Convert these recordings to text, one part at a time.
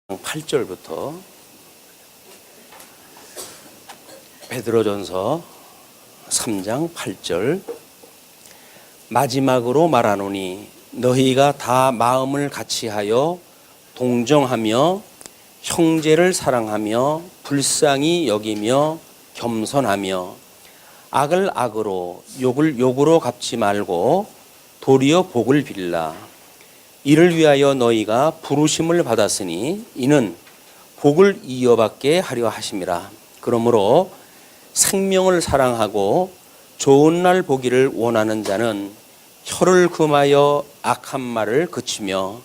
8절부터 베드로전서 3장 8절 마지막으로 말하노니 너희가 다 마음을 같이하여 동정하며 형제를 사랑하며 불쌍히 여기며 겸손하며 악을 악으로 욕을 욕으로 갚지 말고 도리어 복을 빌라. 이를 위하여 너희가 부르심을 받았으니 이는 복을 이어받게 하려 하심이라. 그러므로 생명을 사랑하고 좋은 날 보기를 원하는 자는 혀를 금하여 악한 말을 그치며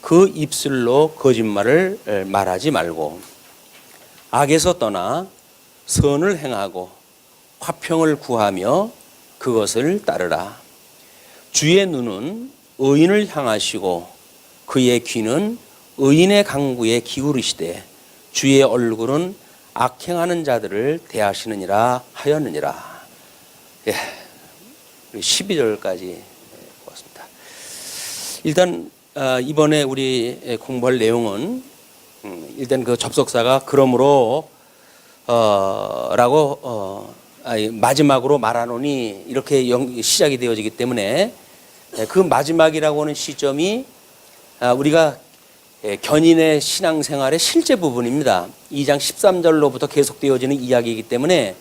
그 입술로 거짓말을 말하지 말고 악에서 떠나 선을 행하고 화평을 구하며 그것을 따르라. 주의 눈은 의인을 향하시고 그의 귀는 의인의 강구에 기울이시되 주의 얼굴은 악행하는 자들을 대하시느니라 하였느니라. 12절까지 보았습니다. 일단 이번에 우리 공부할 내용은 일단 그 접속사가 그러므로 라고 마지막으로 말하노니 이렇게 시작이 되어지기 때문에 그 마지막이라고 하는 시점이 우리가 견인의 신앙생활의 실제 부분입니다. 2장 13절로부터 계속되어지는 이야기이기 때문에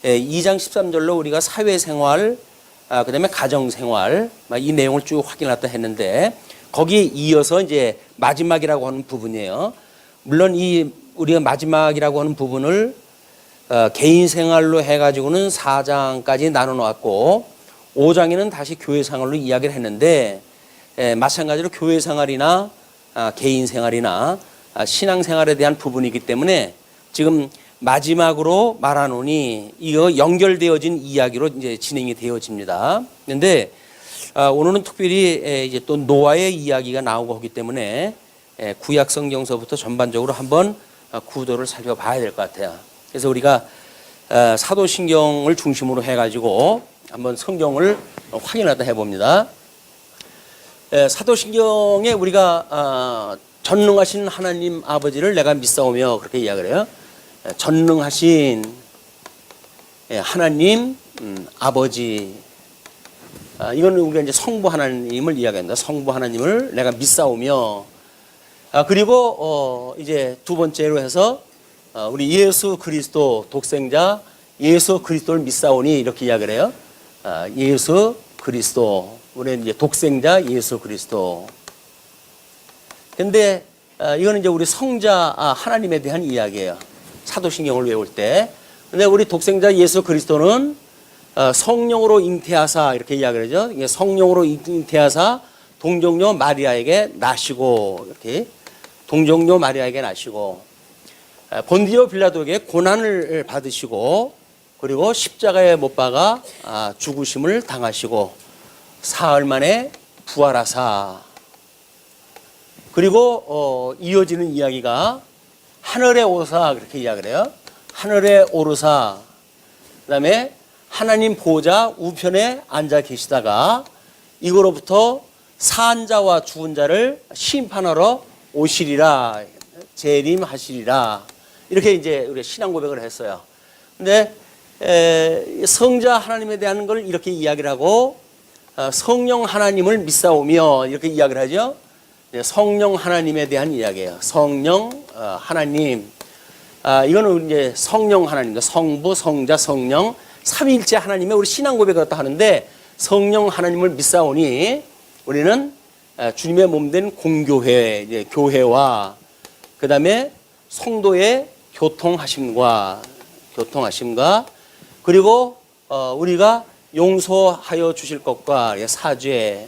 2장 13절로 우리가 사회생활, 그 다음에 가정생활 이 내용을 쭉 확인했다 했는데 거기에 이어서 이제 마지막이라고 하는 부분이에요. 물론 우리가 마지막이라고 하는 부분을 개인생활로 해가지고는 4장까지 나눠 놓았고 5장에는 다시 교회생활로 이야기를 했는데 마찬가지로 교회생활이나 개인생활이나 신앙생활에 대한 부분이기 때문에 지금 마지막으로 말하노니 이거 연결되어진 이야기로 이제 진행이 되어집니다. 그런데 오늘은 특별히 이제 또 노아의 이야기가 나오고 하기 때문에 구약 성경서부터 전반적으로 한번 구도를 살펴봐야 될 것 같아요. 그래서 우리가 사도신경을 중심으로 해가지고 한번 성경을 확인하다 해봅니다. 사도신경에 우리가 전능하신 하나님 아버지를 내가 믿사오며 그렇게 이야기를 해요. 전능하신 하나님 아버지. 이건 우리가 이제 성부 하나님을 이야기합니다. 성부 하나님을 내가 믿사오며 그리고 이제 두 번째로 해서 우리 예수 그리스도 독생자 예수 그리스도를 믿사오니 이렇게 이야기를 해요. 예수 그리스도, 우리 이제 독생자 예수 그리스도. 근데 이거는 이제 우리 성자 하나님에 대한 이야기예요. 사도신경을 외울 때. 근데 우리 독생자 예수 그리스도는 성령으로 잉태하사 이렇게 이야기를 하죠. 성령으로 잉태하사 동정녀 마리아에게 나시고 이렇게 동정녀 마리아에게 나시고 본디오 빌라도에게 고난을 받으시고 그리고 십자가에 못 박아 죽으심을 당하시고 사흘 만에 부활하사 그리고 이어지는 이야기가 하늘에 오르사 그렇게 이야기를 해요. 하늘에 오르사 그다음에 하나님 보좌 우편에 앉아 계시다가 이거로부터 산 자와 죽은 자를 심판하러 오시리라 재림하시리라 이렇게 이제 우리 신앙 고백을 했어요. 근데 성자 하나님에 대한 걸 이렇게 이야기를 하고 성령 하나님을 믿사오며 이렇게 이야기를 하죠. 성령 하나님에 대한 이야기예요. 성령 하나님. 이거는 이제 성령 하나님, 성부, 성자, 성령 삼위일체 하나님의 우리 신앙 고백을 갖다 하는데 성령 하나님을 믿사오니 우리는 주님의 몸된 공교회, 이제 교회와 그 다음에 성도의 교통하심과 그리고 우리가 용서하여 주실 것과 사죄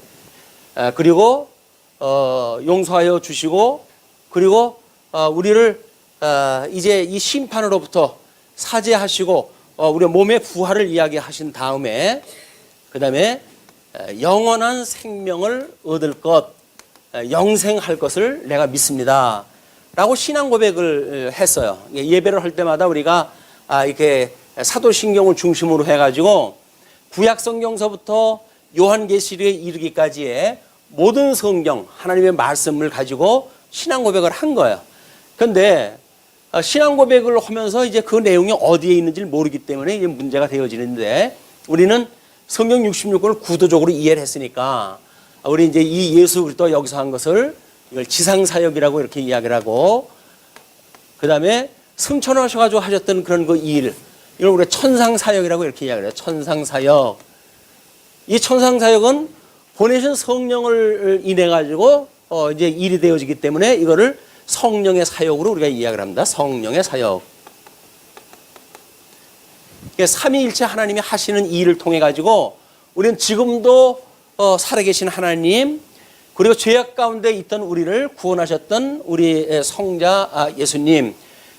그리고 용서하여 주시고 그리고 우리를 이제 이 심판으로부터 사죄하시고 우리 몸의 부활을 이야기하신 다음에 그 다음에 영원한 생명을 얻을 것 영생할 것을 내가 믿습니다 라고 신앙 고백을 했어요. 예배를 할 때마다 우리가 이렇게 사도신경을 중심으로 해가지고 구약성경서부터 요한계시록에 이르기까지의 모든 성경 하나님의 말씀을 가지고 신앙 고백을 한 거예요. 그런데 신앙 고백을 하면서 이제 그 내용이 어디에 있는지를 모르기 때문에 이제 문제가 되어지는데, 우리는 성경 66권을 구도적으로 이해를 했으니까 우리 이제 이 예수 그리스도가 여기서 한 것을 이걸 지상사역이라고 이렇게 이야기를 하고, 그 다음에 승천하셔가지고 하셨던 그런 그 일, 이걸 우리가 천상사역이라고 이렇게 이야기를 해요. 천상사역. 이 천상사역은 보내신 성령을 인해가지고 이제 일이 되어지기 때문에 이거를 성령의 사역으로 우리가 이야기를 합니다. 성령의 사역. 삼위일체 하나님이 하시는 일을 통해 가지고 우리는 지금도 살아계신 하나님, 그리고 죄악 가운데 있던 우리를 구원하셨던 우리 성자 예수님,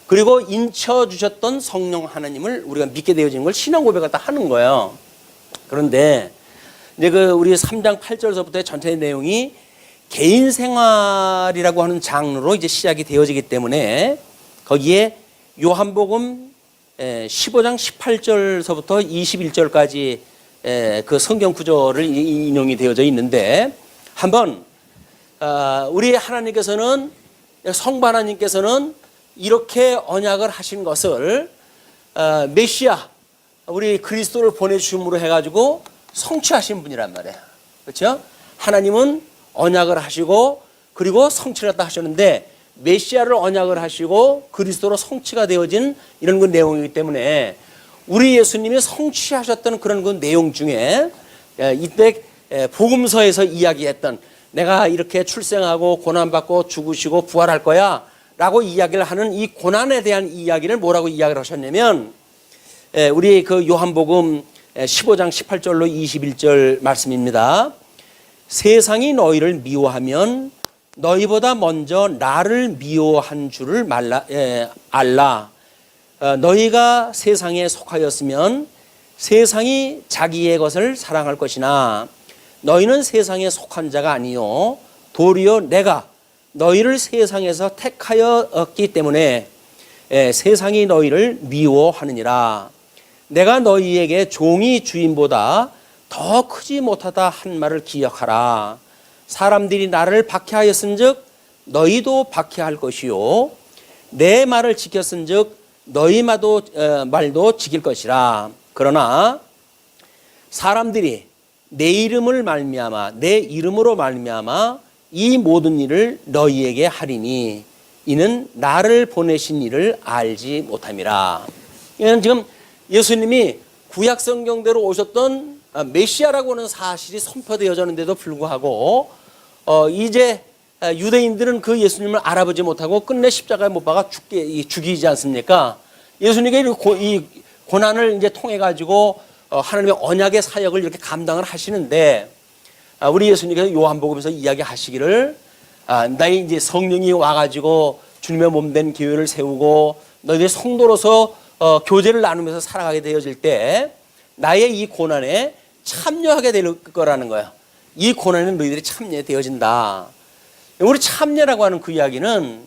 그리고 인쳐 주셨던 성령 하나님을 우리가 믿게 되어진 걸 신앙 고백을 다 하는 거예요. 그런데 이제 그 우리 3장 8절서부터의 전체 내용이 개인 생활이라고 하는 장르로 이제 시작이 되어지기 때문에 거기에 요한복음 15장 18절서부터 21절까지 그 성경 구절을 인용이 되어져 있는데, 한번 우리 하나님께서는, 성부 하나님께서는 이렇게 언약을 하신 것을 메시아 우리 그리스도를 보내주심으로 해가지고 성취하신 분이란 말이에요. 그렇죠? 하나님은 언약을 하시고 그리고 성취를 했다 하셨는데, 메시아를 언약을 하시고 그리스도로 성취가 되어진 이런 그 내용이기 때문에 우리 예수님이 성취하셨던 그런 그 내용 중에 이때 복음서에서 이야기했던, 내가 이렇게 출생하고 고난받고 죽으시고 부활할 거야 라고 이야기를 하는 이 고난에 대한 이야기를 뭐라고 이야기를 하셨냐면, 우리 그 요한복음 15장 18절로 21절 말씀입니다. 세상이 너희를 미워하면 너희보다 먼저 나를 미워한 줄을 알라. 너희가 세상에 속하였으면 세상이 자기의 것을 사랑할 것이나 너희는 세상에 속한 자가 아니요 도리어 내가 너희를 세상에서 택하였기 때문에 세상이 너희를 미워하느니라. 내가 너희에게 종이 주인보다 더 크지 못하다 한 말을 기억하라. 사람들이 나를 박해하였은즉 너희도 박해할 것이요 내 말을 지켰은즉 너희 말도 지킬 것이라. 그러나 사람들이 내 이름을 말미암아 내 이름으로 말미암아 이 모든 일을 너희에게 하리니 이는 나를 보내신 이를 알지 못함이라. 이는 지금 예수님이 구약 성경대로 오셨던 메시아라고 하는 사실이 선포되어졌는데도 불구하고 이제 유대인들은 그 예수님을 알아보지 못하고 끝내 십자가에 못 박아 죽이지 않습니까? 예수님께 이 고난을 이제 통해 가지고 하나님의 언약의 사역을 이렇게 감당을 하시는데, 우리 예수님께서 요한복음에서 이야기하시기를 나의 이제 성령이 와가지고 주님의 몸된 교회를 세우고 너희들이 성도로서 교제를 나누면서 살아가게 되어질 때 나의 이 고난에 참여하게 될 거라는 거예요. 이 고난에는 너희들이 참여되어진다. 우리 참여라고 하는 그 이야기는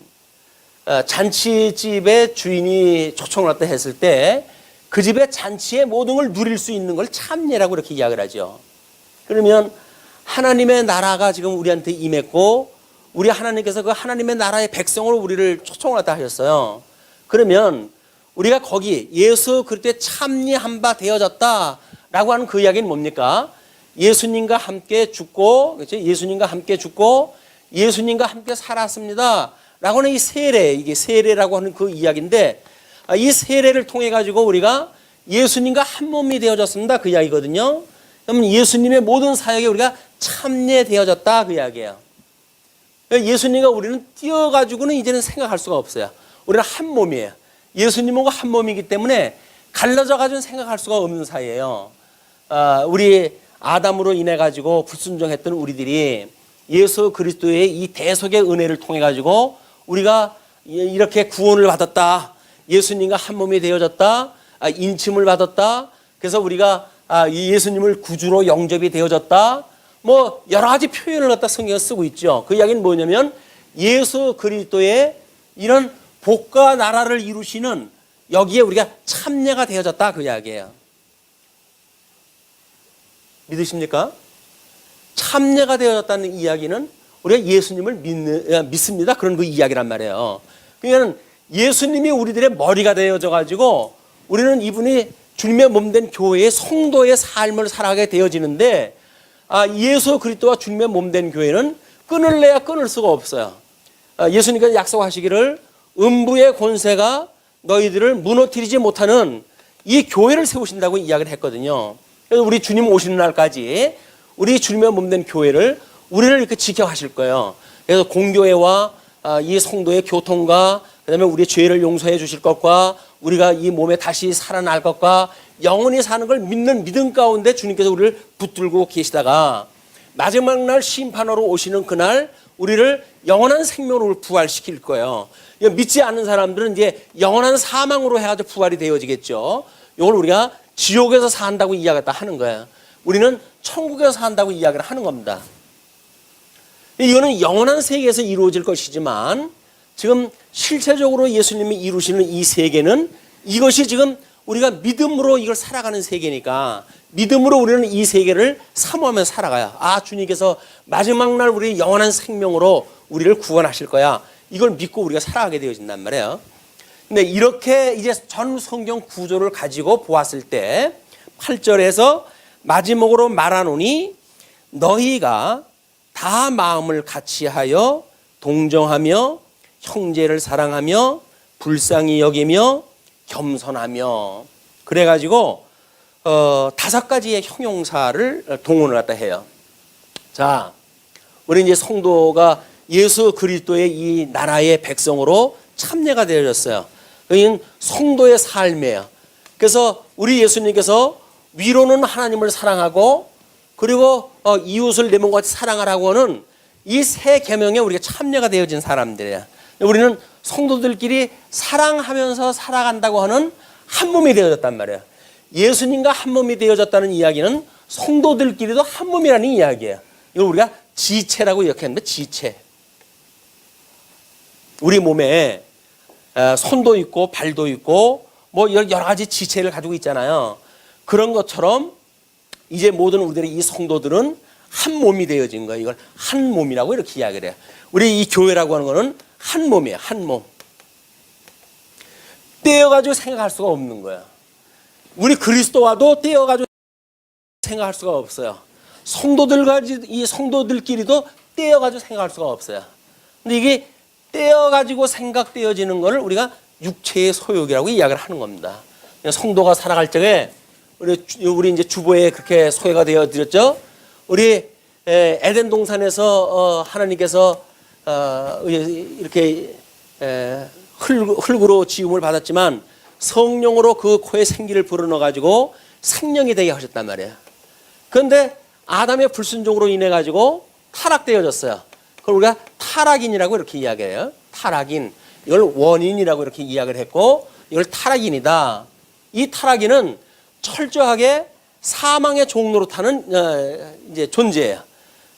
잔치집에 주인이 초청을 왔다 했을 때 그 집의 잔치의 모든 걸 누릴 수 있는 걸 참여라고 이렇게 이야기를 하죠. 그러면 하나님의 나라가 지금 우리한테 임했고 우리 하나님께서 그 하나님의 나라의 백성으로 우리를 초청을 왔다 하셨어요. 그러면 우리가 거기 예수 그리스도에 참여한 바 되어졌다라고 하는 그 이야기는 뭡니까? 예수님과 함께 죽고, 그렇죠? 예수님과 함께 죽고 예수님과 함께 살았습니다 라고 하는 이 세례, 이게 세례라고 하는 그 이야기인데, 이 세례를 통해 가지고 우리가 예수님과 한 몸이 되어졌습니다 그 이야기거든요. 그러면 예수님의 모든 사역에 우리가 참여되어졌다 그 이야기예요. 예수님과 우리는 띄어가지고는 이제는 생각할 수가 없어요. 우리는 한 몸이에요. 예수님과 한 몸이기 때문에 갈라져 가지고 생각할 수가 없는 사이예요. 우리 아담으로 인해 가지고 불순종했던 우리들이 예수 그리스도의 이 대속의 은혜를 통해 가지고 우리가 이렇게 구원을 받았다, 예수님과 한 몸이 되어졌다, 인침을 받았다, 그래서 우리가 예수님을 구주로 영접이 되어졌다, 뭐 여러 가지 표현을 갖다 성경에 쓰고 있죠. 그 이야기는 뭐냐면 예수 그리스도의 이런 복과 나라를 이루시는 여기에 우리가 참여가 되어졌다 그 이야기예요. 믿으십니까? 참여가 되어졌다는 이야기는 우리가 예수님을 믿습니다 그런 그 이야기란 말이에요. 그러니까 예수님이 우리들의 머리가 되어져 가지고 우리는 이분이 주님의 몸된 교회의 성도의 삶을 살아가게 되어지는데, 예수 그리스도와 주님의 몸된 교회는 끊을래야 끊을 수가 없어요. 예수님께서 약속하시기를 음부의 권세가 너희들을 무너뜨리지 못하는 이 교회를 세우신다고 이야기를 했거든요. 그래서 우리 주님 오시는 날까지 우리 주님의 몸된 교회를 우리를 이렇게 지켜가실 거예요. 그래서 공교회와 이 성도의 교통과 그다음에 우리의 죄를 용서해 주실 것과 우리가 이 몸에 다시 살아날 것과 영원히 사는 걸 믿는 믿음 가운데 주님께서 우리를 붙들고 계시다가 마지막 날 심판으로 오시는 그날 우리를 영원한 생명으로 부활시킬 거예요. 믿지 않는 사람들은 이제 영원한 사망으로 해가지고 부활이 되어지겠죠. 이걸 우리가 지옥에서 산다고 이야기했다 하는 거예요. 우리는 천국에서 산다고 이야기를 하는 겁니다. 이거는 영원한 세계에서 이루어질 것이지만 지금 실체적으로 예수님이 이루시는 이 세계는 이것이 지금 우리가 믿음으로 이걸 살아가는 세계니까 믿음으로 우리는 이 세계를 사모하며 살아가요. 주님께서 마지막 날 우리 영원한 생명으로 우리를 구원하실 거야. 이걸 믿고 우리가 살아가게 되어진단 말이에요. 근데 이렇게 이제 전 성경 구조를 가지고 보았을 때 8절에서 마지막으로 말하노니 너희가 다 마음을 같이하여 동정하며 형제를 사랑하며 불쌍히 여기며 겸손하며, 그래가지고 5가지의 형용사를 동원을 갖다 해요. 자, 우리 이제 성도가 예수 그리스도의 이 나라의 백성으로 참여가 되어졌어요. 이건 성도의 삶이에요. 그래서 우리 예수님께서 위로는 하나님을 사랑하고 그리고 이웃을 내 몸과 같이 사랑하라고 하는 이 세 계명에 우리가 참여가 되어진 사람들이에요. 우리는 성도들끼리 사랑하면서 살아간다고 하는 한 몸이 되어졌단 말이에요. 예수님과 한 몸이 되어졌다는 이야기는 성도들끼리도 한 몸이라는 이야기예요. 이걸 우리가 지체라고 이야기하는데, 지체. 우리 몸에 손도 있고 발도 있고 뭐 여러 가지 지체를 가지고 있잖아요. 그런 것처럼 이제 모든 우리들의 이 성도들은 한 몸이 되어진 거예요. 이걸 한 몸이라고 이렇게 이야기를 해요. 우리 이 교회라고 하는 거는 한 몸이에요. 한 몸. 떼어가지고 생각할 수가 없는 거예요. 우리 그리스도와도 떼어가지고 생각할 수가 없어요. 이 성도들끼리도 떼어가지고 생각할 수가 없어요. 근데 이게 떼어가지고 생각되어지는 것을 우리가 육체의 소욕이라고 이야기를 하는 겁니다. 성도가 살아갈 적에 우리 이제 주보에 그렇게 소개가 되어 드렸죠. 우리 에덴 동산에서 하나님께서 이렇게 흙으로 지음을 받았지만 성령으로 그 코에 생기를 불어넣어 가지고 생명이 되게 하셨단 말이에요. 그런데 아담의 불순종으로 인해 가지고 타락되어졌어요. 그걸 우리가 타락인이라고 이렇게 이야기해요. 타락인. 이걸 원인이라고 이렇게 이야기를 했고, 이걸 타락인이다. 이 타락인은 철저하게 사망의 종로로 타는 이제 존재예요.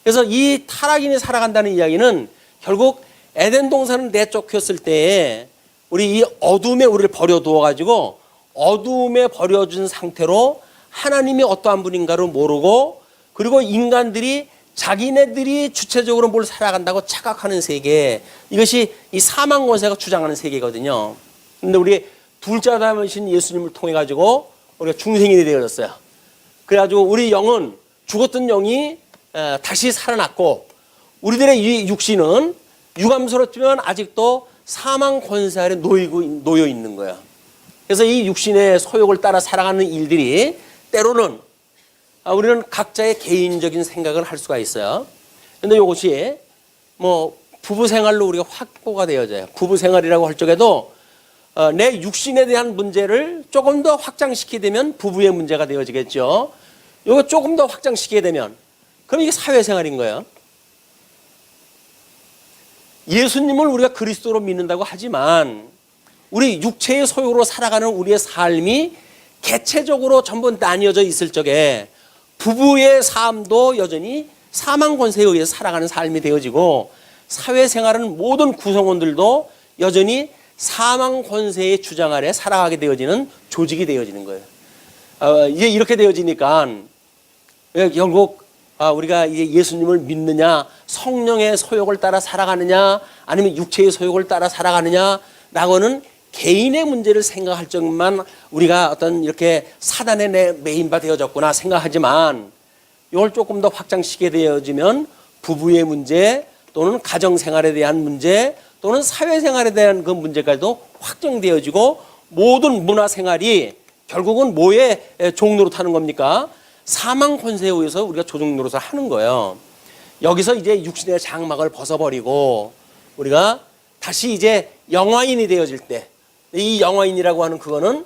그래서 이 타락인이 살아간다는 이야기는 결국 에덴 동산을 내쫓겼을 때에 우리 이 어둠에 우리를 버려두어 가지고 어둠에 버려준 상태로 하나님이 어떠한 분인가를 모르고, 그리고 인간들이 자기네들이 주체적으로 뭘 살아간다고 착각하는 세계, 이것이 이 사망 권세가 주장하는 세계거든요. 근데 우리 둘째 아담이신 예수님을 통해 가지고 우리가 중생인이 되어졌어요. 그래가지고 우리 영은, 죽었던 영이 다시 살아났고, 우리들의 이 육신은 유감스럽지만 아직도 사망 권세 아래 놓여 있는 거예요. 그래서 이 육신의 소욕을 따라 살아가는 일들이 때로는 우리는 각자의 개인적인 생각을 할 수가 있어요. 그런데 이것이 뭐 부부 생활로 우리가 확보가 되어져요. 부부 생활이라고 할 적에도 내 육신에 대한 문제를 조금 더 확장시키게 되면 부부의 문제가 되어지겠죠. 이거 조금 더 확장시키게 되면 그럼 이게 사회생활인 거예요. 예수님을 우리가 그리스도로 믿는다고 하지만 우리 육체의 소욕으로 살아가는 우리의 삶이 개체적으로 전부 나뉘어져 있을 적에 부부의 삶도 여전히 사망 권세에 의해서 살아가는 삶이 되어지고, 사회생활은 모든 구성원들도 여전히 사망 권세의 주장 아래 살아가게 되어지는 조직이 되어지는 거예요. 이제 이렇게 되어지니까 결국 우리가 이제 예수님을 믿느냐, 성령의 소욕을 따라 살아가느냐, 아니면 육체의 소욕을 따라 살아가느냐, 라고는 개인의 문제를 생각할 적만 우리가 어떤 이렇게 사단에 메인바 되어졌구나 생각하지만 이걸 조금 더 확장시키게 되어지면 부부의 문제 또는 가정생활에 대한 문제 또는 사회생활에 대한 그 문제까지도 확정되어지고 모든 문화생활이 결국은 뭐의 종로로 타는 겁니까? 사망 권세에 의해서 우리가 조종 노릇을 하는 거예요. 여기서 이제 육신의 장막을 벗어버리고 우리가 다시 이제 영화인이 되어질 때 이 영화인이라고 하는 그거는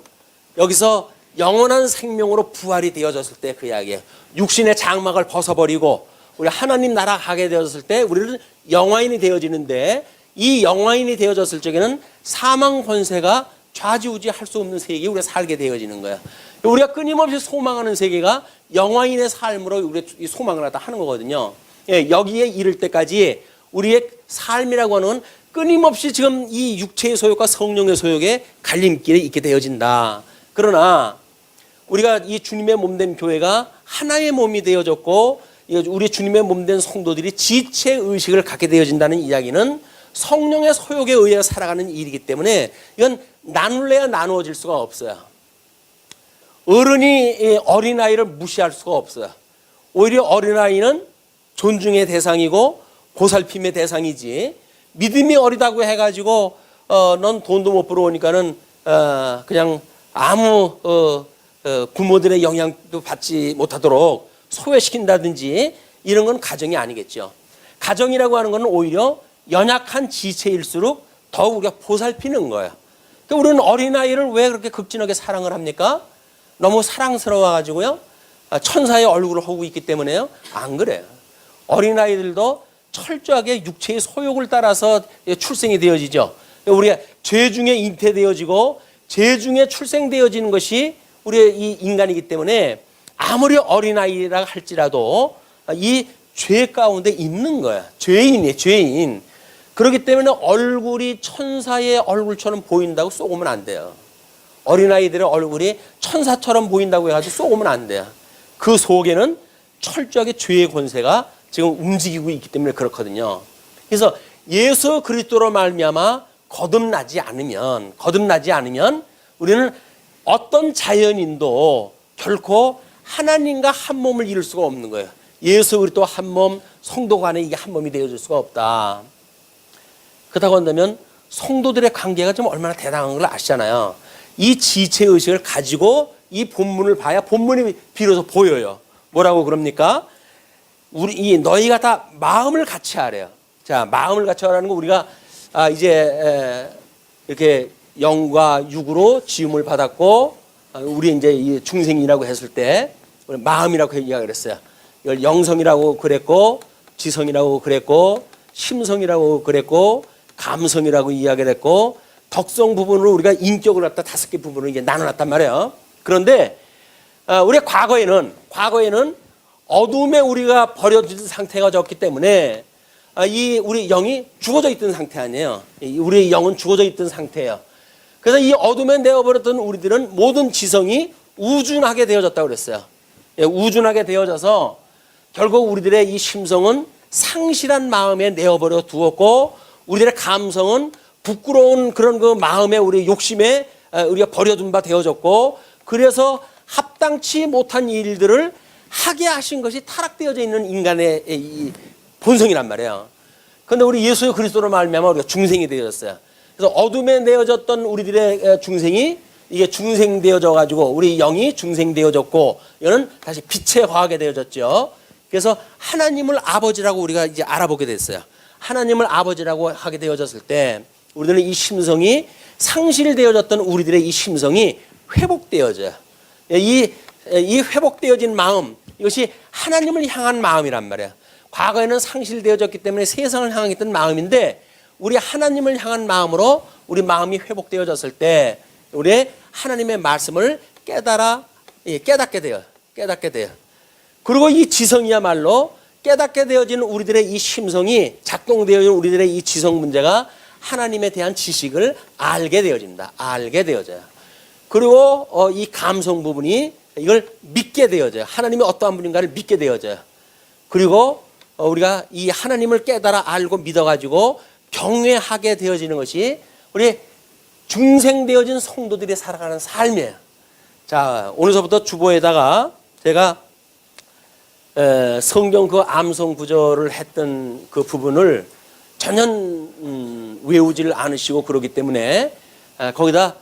여기서 영원한 생명으로 부활이 되어졌을 때 그 이야기예요. 육신의 장막을 벗어버리고 우리 하나님 나라 가게 되어졌을 때 우리는 영화인이 되어지는데 이 영화인이 되어졌을 적에는 사망 권세가 좌지우지할 수 없는 세계에 우리가 살게 되어지는 거예요. 우리가 끊임없이 소망하는 세계가 영화인의 삶으로 우리 소망을 갖다 하는 거거든요. 예, 여기에 이를 때까지 우리의 삶이라고 하는 끊임없이 지금 이 육체의 소욕과 성령의 소욕에 갈림길에 있게 되어진다. 그러나 우리가 이 주님의 몸된 교회가 하나의 몸이 되어졌고 우리 주님의 몸된 성도들이 지체의식을 갖게 되어진다는 이야기는 성령의 소욕에 의해 살아가는 일이기 때문에 이건 나눌래야 나누어질 수가 없어요. 어른이 어린아이를 무시할 수가 없어요. 오히려 어린아이는 존중의 대상이고 보살핌의 대상이지 믿음이 어리다고 해가지고 넌 돈도 못 벌어오니까는 그냥 아무 부모들의 영향도 받지 못하도록 소외시킨다든지 이런 건 가정이 아니겠죠. 가정이라고 하는 건 오히려 연약한 지체일수록 더욱 우리가 보살피는 거예요. 그러니까 우리는 어린아이를 왜 그렇게 극진하게 사랑을 합니까? 너무 사랑스러워가지고요. 천사의 얼굴을 하고 있기 때문에요. 안 그래요. 어린아이들도 철저하게 육체의 소욕을 따라서 출생이 되어지죠. 우리가 죄 중에 잉태되어지고 죄 중에 출생되어지는 것이 우리의 이 인간이기 때문에 아무리 어린아이라 할지라도 이 죄 가운데 있는 거야. 죄인이에요. 죄인. 그렇기 때문에 얼굴이 천사의 얼굴처럼 보인다고 쏘으면 안 돼요. 어린아이들의 얼굴이 천사처럼 보인다고 해가지고 쏘으면 안 돼요. 그 속에는 철저하게 죄의 권세가 지금 움직이고 있기 때문에 그렇거든요. 그래서 예수 그리스도로 말미암아 거듭나지 않으면 우리는 어떤 자연인도 결코 하나님과 한 몸을 이룰 수가 없는 거예요. 예수 그리스도 한 몸, 성도 간에 이게 한 몸이 되어줄 수가 없다. 그렇다고 한다면 성도들의 관계가 좀 얼마나 대단한 걸 아시잖아요. 이 지체의식을 가지고 이 본문을 봐야 본문이 비로소 보여요. 뭐라고 그럽니까? 너희가 다 마음을 같이 하래요. 자, 마음을 같이 하라는 거 우리가 이제 이렇게 영과 육으로 지음을 받았고 우리 이제 이 중생이라고 했을 때 마음이라고 이야기를 했어요. 이걸 영성이라고 그랬고 지성이라고 그랬고 심성이라고 그랬고 감성이라고 이야기를 했고 덕성 부분으로 우리가 인격을 갖다 5개 부분으로 이제 나눠놨단 말이에요. 그런데 우리 과거에는 어둠에 우리가 버려진 상태가 졌기 때문에 우리 영이 죽어져 있던 상태 아니에요. 우리 영은 죽어져 있던 상태예요. 그래서 이 어둠에 내어버렸던 우리들은 모든 지성이 우준하게 되어졌다고 그랬어요. 우준하게 되어져서 결국 우리들의 이 심성은 상실한 마음에 내어버려 두었고 우리들의 감성은 부끄러운 그런 그 마음에 우리 욕심에 우리가 버려둔 바 되어졌고 그래서 합당치 못한 일들을 하게 하신 것이 타락되어져 있는 인간의 이 본성이란 말이에요. 그런데 우리 예수 그리스도로 말미암아 우리가 중생이 되어졌어요. 그래서 어둠에 내어졌던 우리들의 중생이 이게 중생되어져 가지고 우리 영이 중생되어졌고 이거는 다시 빛에 화하게 되어졌죠. 그래서 하나님을 아버지라고 우리가 이제 알아보게 됐어요. 하나님을 아버지라고 하게 되어졌을 때 우리들은 이 심성이 상실되어졌던 우리들의 이 심성이 회복되어져요. 이 회복되어진 마음 이것이 하나님을 향한 마음이란 말이에요. 과거에는 상실되어졌기 때문에 세상을 향했던 마음인데 우리 하나님을 향한 마음으로 우리 마음이 회복되어졌을 때 우리 하나님의 말씀을 깨닫게 돼요. 그리고 이 지성이야말로 깨닫게 되어진 우리들의 이 심성이 작동되어진 우리들의 이 지성 문제가 하나님에 대한 지식을 알게 되어진다. 알게 되어져요. 그리고 이 감성 부분이 이걸 믿게 되어져요. 하나님이 어떠한 분인가를 믿게 되어져요. 그리고 우리가 이 하나님을 깨달아 알고 믿어가지고 경외하게 되어지는 것이 우리 중생되어진 성도들이 살아가는 삶이에요. 자, 오늘서부터 주보에다가 제가 성경 그 암송 구절을 했던 그 부분을 전혀 외우지를 않으시고 그러기 때문에 거기다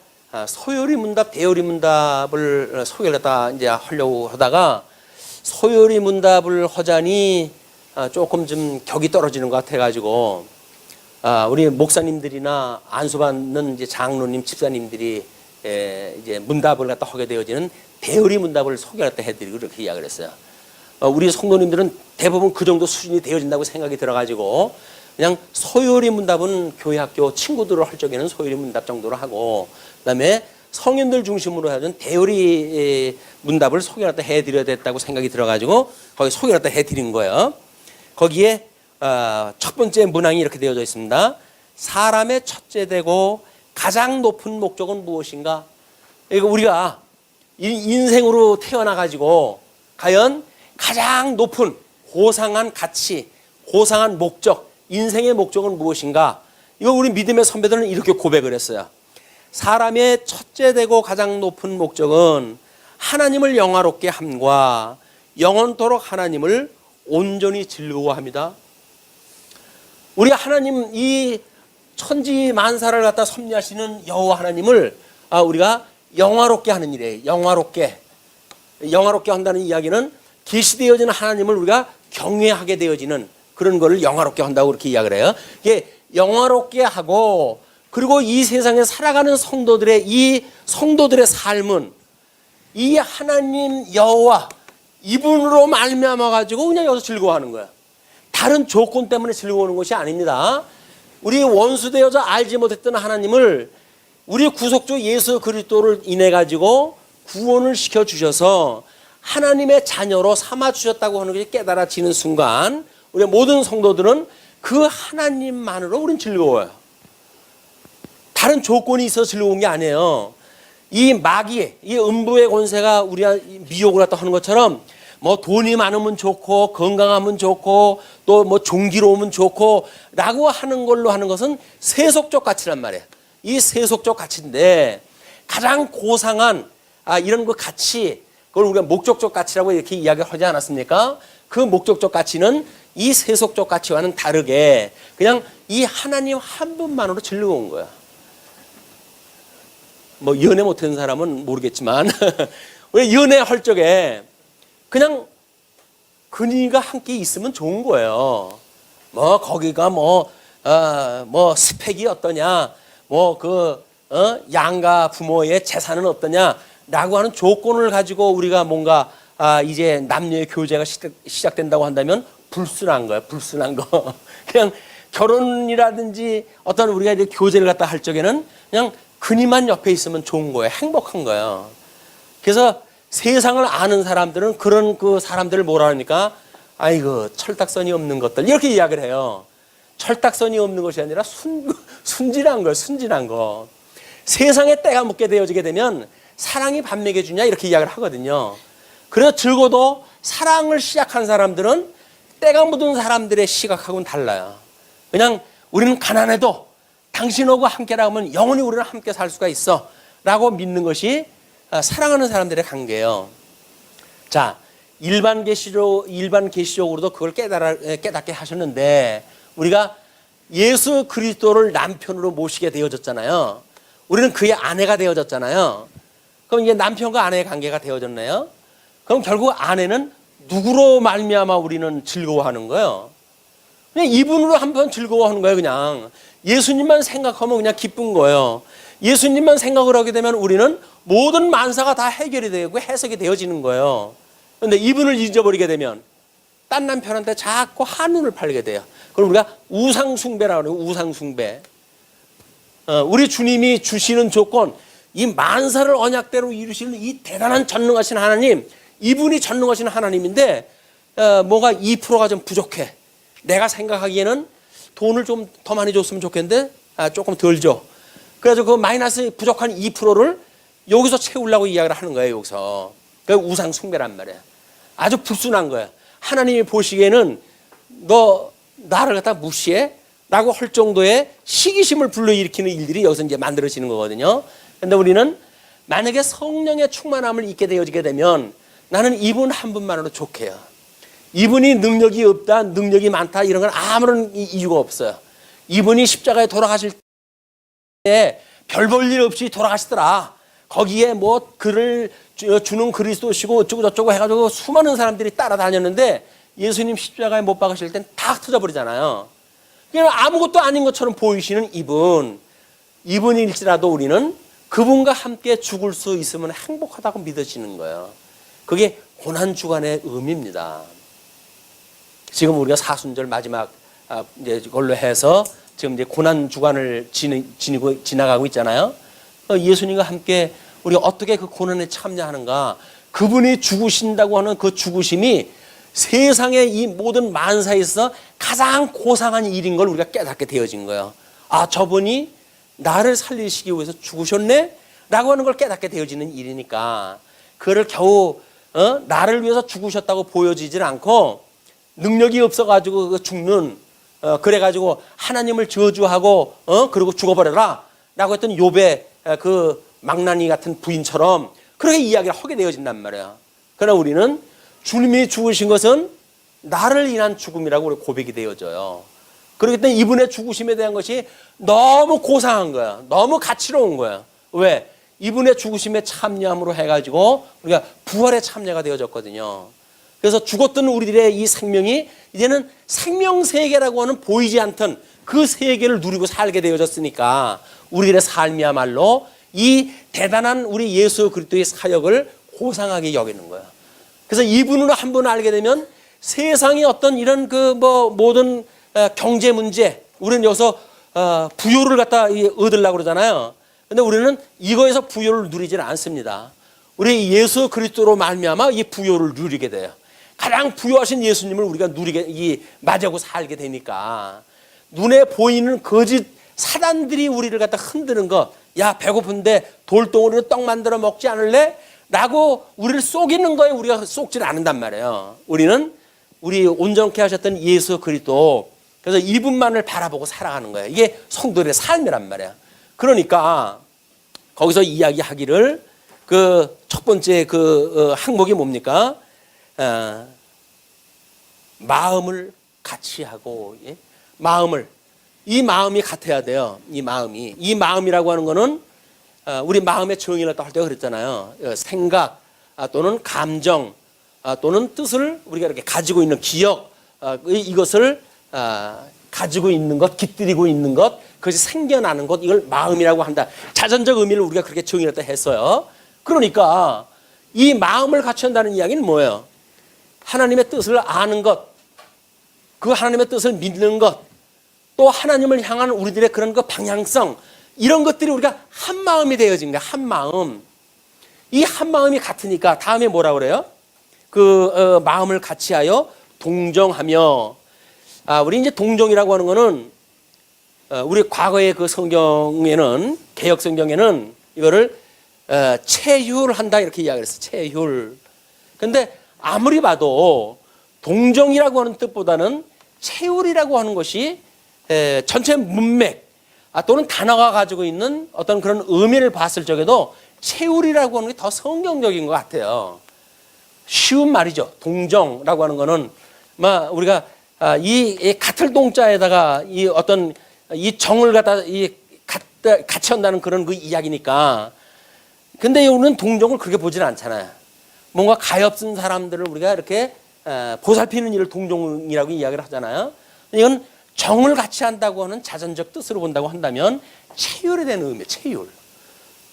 소요리 문답, 대요리 문답을 소개를 갖다 이제 하려고 하다가 소요리 문답을 하자니 조금 좀 격이 떨어지는 것 같아가지고 우리 목사님들이나 안수받는 이제 장로님, 집사님들이 이제 문답을 갖다 하게 되어지는 대요리 문답을 소개를 갖다 해드리고 그렇게 이야기를 했어요. 우리 성도님들은 대부분 그 정도 수준이 되어진다고 생각이 들어가지고 그냥 소요리 문답은 교회 학교 친구들을 할 적에는 소요리 문답 정도로 하고 그다음에 성인들 중심으로 해준 대요리 문답을 소개를 갖다 해드려야 됐다고 생각이 들어가지고 거기 소개를 갖다 해드린 거예요. 거기에 첫 번째 문항이 이렇게 되어져 있습니다. 사람의 첫째 되고 가장 높은 목적은 무엇인가? 이거 우리가 인생으로 태어나가지고 과연 가장 높은 고상한 가치, 고상한 목적, 인생의 목적은 무엇인가? 이거 우리 믿음의 선배들은 이렇게 고백을 했어요. 사람의 첫째 되고 가장 높은 목적은 하나님을 영화롭게 함과 영원토록 하나님을 온전히 즐거워합니다. 우리 하나님 이 천지 만사를 갖다 섭리하시는 여호와 하나님을 우리가 영화롭게 하는 일이에요. 영화롭게 한다는 이야기는 계시되어지는 하나님을 우리가 경외하게 되어지는 그런 거를 영화롭게 한다고 그렇게 이야기를 해요. 이게 영화롭게 하고 그리고 이 세상에 살아가는 성도들의 삶은 이 하나님 여호와 이분으로 말미암아 가지고 그냥 여기서 즐거워하는 거야. 다른 조건 때문에 즐거워하는 것이 아닙니다. 우리 원수되어져 알지 못했던 하나님을 우리 구속주 예수 그리스도를 인해 가지고 구원을 시켜 주셔서 하나님의 자녀로 삼아 주셨다고 하는 것이 깨달아지는 순간 우리 모든 성도들은 그 하나님만으로 우리는 즐거워요. 다른 조건이 있어서 즐거운 게 아니에요. 이 마귀, 이 음부의 권세가 우리가 미혹을 갖다 하는 것처럼 뭐 돈이 많으면 좋고 건강하면 좋고 또 뭐 종기로우면 좋고 라고 하는 걸로 하는 것은 세속적 가치란 말이에요. 이 세속적 가치인데 가장 고상한 이런 그 가치, 그걸 우리가 목적적 가치라고 이렇게 이야기하지 않았습니까? 그 목적적 가치는 이 세속적 가치와는 다르게 그냥 이 하나님 한 분만으로 즐거운 거야. 뭐 연애 못하는 사람은 모르겠지만 우리 연애할 적에 그냥 그니가 함께 있으면 좋은 거예요. 뭐 거기가 뭐 스펙이 어떠냐, 양가 부모의 재산은 어떠냐라고 하는 조건을 가지고 우리가 뭔가 이제 남녀의 교제가 시작된다고 한다면 불순한 거예요. 불순한 거. 그냥 결혼이라든지 어떤 우리가 이제 교제를 갖다 할 적에는 그냥 그니만 옆에 있으면 좋은 거예요. 행복한 거예요. 그래서 세상을 아는 사람들은 그런 그 사람들을 뭐라 하니까 아이고 철딱선이 없는 것들 이렇게 이야기를 해요. 철딱선이 없는 것이 아니라 순진한 거예요. 순진한 거. 세상에 때가 묻게 되어지게 되면 사랑이 밥 먹여주냐 이렇게 이야기를 하거든요. 그래서 적어도 사랑을 시작한 사람들은 때가 묻은 사람들의 시각하고는 달라요. 그냥 우리는 가난해도 당신하고 함께라면 영원히 우리는 함께 살 수가 있어 라고 믿는 것이 사랑하는 사람들의 관계예요. 자, 일반 계시적으로도 그걸 깨닫게 하셨는데 우리가 예수 그리스도를 남편으로 모시게 되어졌잖아요. 우리는 그의 아내가 되어졌잖아요. 그럼 이제 남편과 아내의 관계가 되어졌네요. 그럼 결국 아내는 누구로 말미암아 우리는 즐거워하는 거예요? 그냥 이분으로 한번 즐거워하는 거예요. 그냥 예수님만 생각하면 그냥 기쁜 거예요. 예수님만 생각을 하게 되면 우리는 모든 만사가 다 해결이 되고 해석이 되어지는 거예요. 그런데 이분을 잊어버리게 되면 딴 남편한테 자꾸 한눈을 팔게 돼요. 그럼 우리가 우상숭배라고 해요. 우상숭배. 우리 주님이 주시는 조건, 이 만사를 언약대로 이루시는 이 대단한 전능하신 하나님, 이분이 전능하신 하나님인데 뭐가 2%가 좀 부족해. 내가 생각하기에는 돈을 좀 더 많이 줬으면 좋겠는데 조금 덜 줘. 그래서 그 마이너스 부족한 2%를 여기서 채우려고 이야기를 하는 거예요. 여기서. 그게 우상 숭배란 말이에요. 아주 불순한 거예요. 하나님이 보시기에는 너 나를 갖다 무시해? 라고 할 정도의 시기심을 불러일으키는 일들이 여기서 이제 만들어지는 거거든요. 근데 우리는 만약에 성령의 충만함을 잊게 되어지게 되면 나는 이분 한 분만으로 족해요. 이분이 능력이 없다, 능력이 많다 이런 건 아무런 이유가 없어요. 이분이 십자가에 돌아가실 때 별 볼 일 없이 돌아가시더라. 거기에 뭐 그를 주는 그리스도시고 어쩌고 저쩌고 해가지고 수많은 사람들이 따라다녔는데 예수님 십자가에 못 박으실 땐 다 터져버리잖아요. 그냥 아무것도 아닌 것처럼 보이시는 이분일지라도 우리는 그분과 함께 죽을 수 있으면 행복하다고 믿어지는 거예요. 그게 고난주간의 의미입니다. 지금 우리가 사순절 마지막 이제 걸로 해서 지금 이제 고난주간을 지나가고 있잖아요. 예수님과 함께 우리가 어떻게 그 고난에 참여하는가. 그분이 죽으신다고 하는 그 죽으심이 세상의 이 모든 만사에 있어서 가장 고상한 일인 걸 우리가 깨닫게 되어진 거예요. 아, 저분이 나를 살리시기 위해서 죽으셨네? 라고 하는 걸 깨닫게 되어지는 일이니까 그를 겨우 나를 위해서 죽으셨다고 보여지질 않고 능력이 없어가지고 죽는 그래가지고 하나님을 저주하고 그리고 죽어버려라 라고 했던 욥의 그 망나니 같은 부인처럼 그렇게 이야기를 하게 되어진단 말이에요. 그러나 우리는 주님이 죽으신 것은 나를 인한 죽음이라고 우리 고백이 되어져요. 그렇기 때문에 이분의 죽으심에 대한 것이 너무 고상한 거야. 너무 가치로운 거야. 왜? 이분의 죽으심에 참여함으로 해가지고 우리가 부활에 참여가 되어졌거든요. 그래서 죽었던 우리들의 이 생명이 이제는 생명세계라고 하는 보이지 않던 그 세계를 누리고 살게 되어졌으니까 우리들의 삶이야말로 이 대단한 우리 예수 그리스도의 사역을 고상하게 여기는 거야. 그래서 이분으로 한 번 알게 되면 세상의 어떤 이런 그 뭐 모든 경제 문제, 우리는 여기서 부요를 갖다 얻으려고 그러잖아요. 근데 우리는 이거에서 부요를 누리지는 않습니다. 우리 예수 그리스도로 말미암아 이 부요를 누리게 돼요. 가장 부요하신 예수님을 우리가 맞이하고 살게 되니까 눈에 보이는 거짓 사단들이 우리를 갖다 흔드는 것, 야 배고픈데 돌덩어리로 떡 만들어 먹지 않을래? 라고 우리를 속이는 거에 우리가 속지는 않는단 말이에요. 우리는 우리 온전케 하셨던 예수 그리스도, 그래서 이분만을 바라보고 살아가는 거예요. 이게 성도들의 삶이란 말이야. 그러니까 거기서 이야기하기를 그 첫 번째 그 항목이 뭡니까? 마음을 같이 하고, 예? 이 마음이 같아야 돼요. 이 마음이라고 하는 거는 우리 마음의 정의를 할 때 그랬잖아요. 생각 또는 감정 또는 뜻을 우리가 이렇게 가지고 있는 기억, 이것을 가지고 있는 것, 깃들이고 있는 것, 그것이 생겨나는 것, 이걸 마음이라고 한다. 자전적 의미를 우리가 그렇게 정의를 했어요. 그러니까 이 마음을 같이 한다는 이야기는 뭐예요? 하나님의 뜻을 아는 것, 그 하나님의 뜻을 믿는 것, 또 하나님을 향한 우리들의 그런 그 방향성, 이런 것들이 우리가 한 마음이 되어진 거야. 한 마음. 이 한 마음이 같으니까 다음에 뭐라 그래요? 그 마음을 같이하여 동정하며. 우리 이제 동정이라고 하는 거는 우리 과거의 그 성경에는, 개혁 성경에는 이거를 체휼한다 이렇게 이야기를 했어. 체휼. 근데 아무리 봐도 동정이라고 하는 뜻보다는 체휼이라고 하는 것이 전체 문맥 또는 단어가 가지고 있는 어떤 그런 의미를 봤을 적에도 체휼이라고 하는 게 더 성경적인 것 같아요. 쉬운 말이죠. 동정이라고 하는 거는 우리가 이 같을 동자에다가 이 어떤 이 정을 갖다 같이 한다는 그런 그 이야기니까. 근데 우리는 동정을 그렇게 보지는 않잖아요. 뭔가 가엾은 사람들을 우리가 이렇게 보살피는 일을 동정이라고 이야기를 하잖아요. 이건 정을 같이 한다고 하는 자전적 뜻으로 본다고 한다면 체휼에 대한 의미예요. 체휼.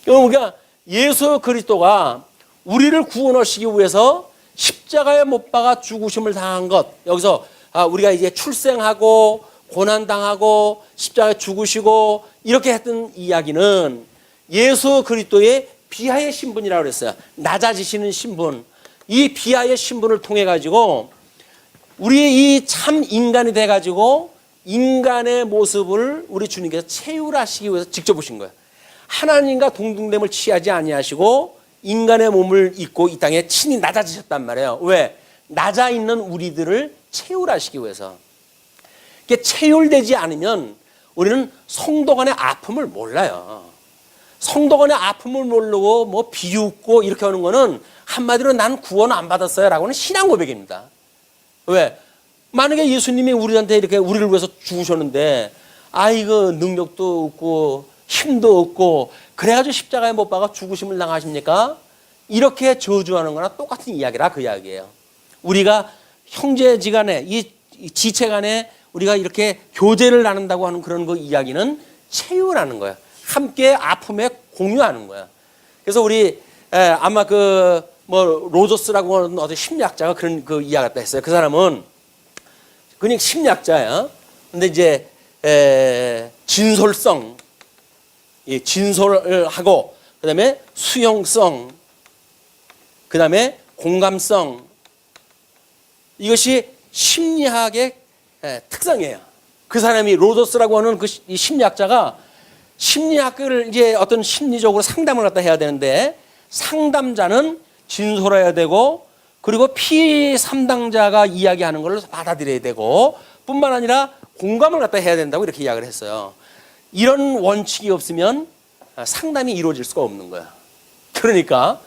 우리가 예수 그리스도가 우리를 구원하시기 위해서 십자가에 못 박아 죽으심을 당한 것, 여기서 우리가 이제 출생하고 고난당하고 십자가에 죽으시고 이렇게 했던 이야기는 예수 그리스도의 비하의 신분이라고 그랬어요. 낮아지시는 신분. 이 비하의 신분을 통해 가지고 우리 이 참 인간이 돼 가지고 인간의 모습을 우리 주님께서 체휼하시기 위해서 직접 오신 거예요. 하나님과 동등됨을 취하지 아니하시고 인간의 몸을 입고 이 땅에 친히 낮아지셨단 말이에요. 왜? 낮아 있는 우리들을 체휼하시기 위해서. 이게 체휼되지 않으면 우리는 성도 간의 아픔을 몰라요. 성도 간의 아픔을 모르고 뭐 비웃고 이렇게 하는 거는 한마디로 난 구원 안 받았어요 라고는 신앙 고백입니다. 왜? 만약에 예수님이 우리한테 이렇게 우리를 위해서 죽으셨는데 이거 능력도 없고 힘도 없고 그래가지고 십자가에 못 박아 죽으심을 당하십니까? 이렇게 저주하는 거나 똑같은 이야기라 그 이야기예요. 우리가 형제지간에 이 지체 간에 우리가 이렇게 교제를 나눈다고 하는 그런 그 이야기는 체유라는 거야. 함께 아픔에 공유하는 거야. 그래서 우리 아마 그 뭐 로저스라고 하는 어떤 심리학자가 그런 그 이야기 갖다 했어요. 그 사람은 그냥 심리학자야. 근데 이제 진솔성, 진솔을 하고 그다음에 수용성, 그다음에 공감성, 이것이 심리학의 특성이에요. 그 사람이 로저스라고 하는 그 심리학자가 심리학을 이제 어떤 심리적으로 상담을 갖다 해야 되는데 상담자는 진솔해야 되고 그리고 피담당자가 이야기하는 걸 받아들여야 되고 뿐만 아니라 공감을 갖다 해야 된다고 이렇게 이야기를 했어요. 이런 원칙이 없으면 상담이 이루어질 수가 없는 거야. 그러니까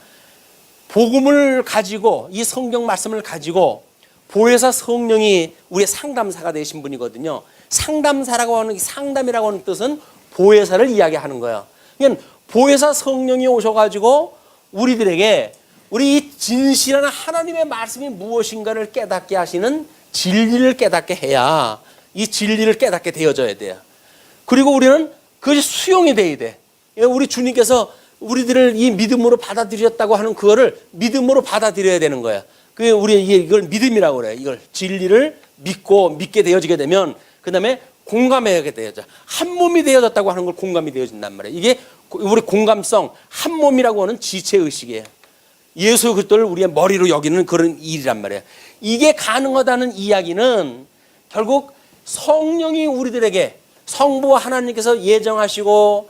복음을 가지고 이 성경 말씀을 가지고 보혜사 성령이 우리의 상담사가 되신 분이거든요. 상담사라고 하는 상담이라고 하는 뜻은 보혜사를 이야기하는 거야. 그러니까 보혜사 성령이 오셔가지고 우리들에게 우리 이 진실한 하나님의 말씀이 무엇인가를 깨닫게 하시는 진리를 깨닫게 해야 이 진리를 깨닫게 되어져야 돼요. 그리고 우리는 그것이 수용이 돼야 돼. 우리 주님께서 우리들을 이 믿음으로 받아들였다고 하는 그거를 믿음으로 받아들여야 되는 거야. 그 우리 이걸 믿음이라고 그래. 이걸 진리를 믿게 되어지게 되면 그 다음에 공감하게 되어져. 한 몸이 되어졌다고 하는 걸 공감이 되어진단 말이에요. 이게 우리 공감성, 한 몸이라고 하는 지체 의식이에요. 예수 그리스도를 우리의 머리로 여기는 그런 일이란 말이에요. 이게 가능하다는 이야기는 결국 성령이 우리들에게 성부 하나님께서 예정하시고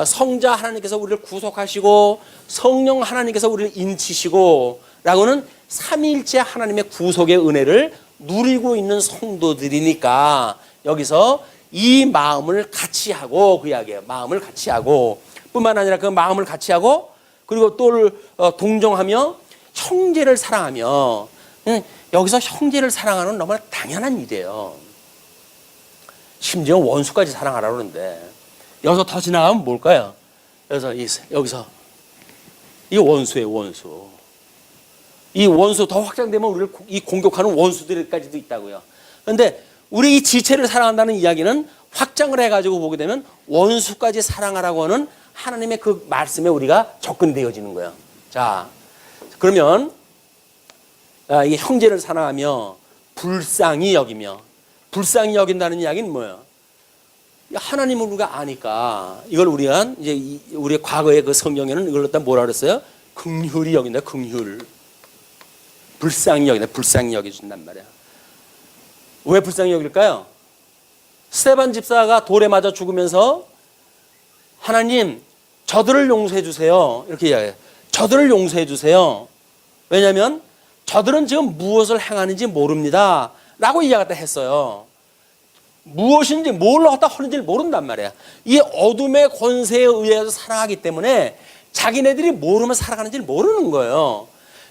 성자 하나님께서 우리를 구속하시고 성령 하나님께서 우리를 인치시고 라고는 삼위일체 하나님의 구속의 은혜를 누리고 있는 성도들이니까 여기서 이 마음을 같이 하고 그 이야기예요. 마음을 같이 하고 뿐만 아니라 그 마음을 같이 하고 그리고 또 동정하며 형제를 사랑하며 여기서 형제를 사랑하는 너무나 당연한 일이에요. 심지어 원수까지 사랑하라 그러는데 여기서 더 지나가면 뭘까요? 여기서 이 원수예요, 원수. 이 원수 더 확장되면 우리를 이 공격하는 원수들까지도 있다고요. 그런데 우리 이 지체를 사랑한다는 이야기는 확장을 해가지고 보게 되면 원수까지 사랑하라고 하는 하나님의 그 말씀에 우리가 접근되어지는 거예요. 자, 그러면 이 형제를 사랑하며 불쌍히 여긴다는 이야기는 뭐예요? 하나님을 우리가 아니까 이걸 우리가 이제 우리의 과거의 그 성경에는 이걸 갖다 뭐라 그랬어요? 긍휼히 여긴다, 긍휼. 불쌍히 여겨준단 말이야. 왜 불쌍히 여길까요? 스데반 집사가 돌에 맞아 죽으면서 하나님 저들을 용서해 주세요. 이렇게 이야기해요. 저들을 용서해 주세요. 왜냐하면 저들은 지금 무엇을 행하는지 모릅니다. 라고 이야기를 했어요. 무엇인지 뭘 갖다 하는지 모른단 말이야. 이 어둠의 권세에 의해서 살아가기 때문에 자기네들이 모르면 살아가는지 모르는 거예요.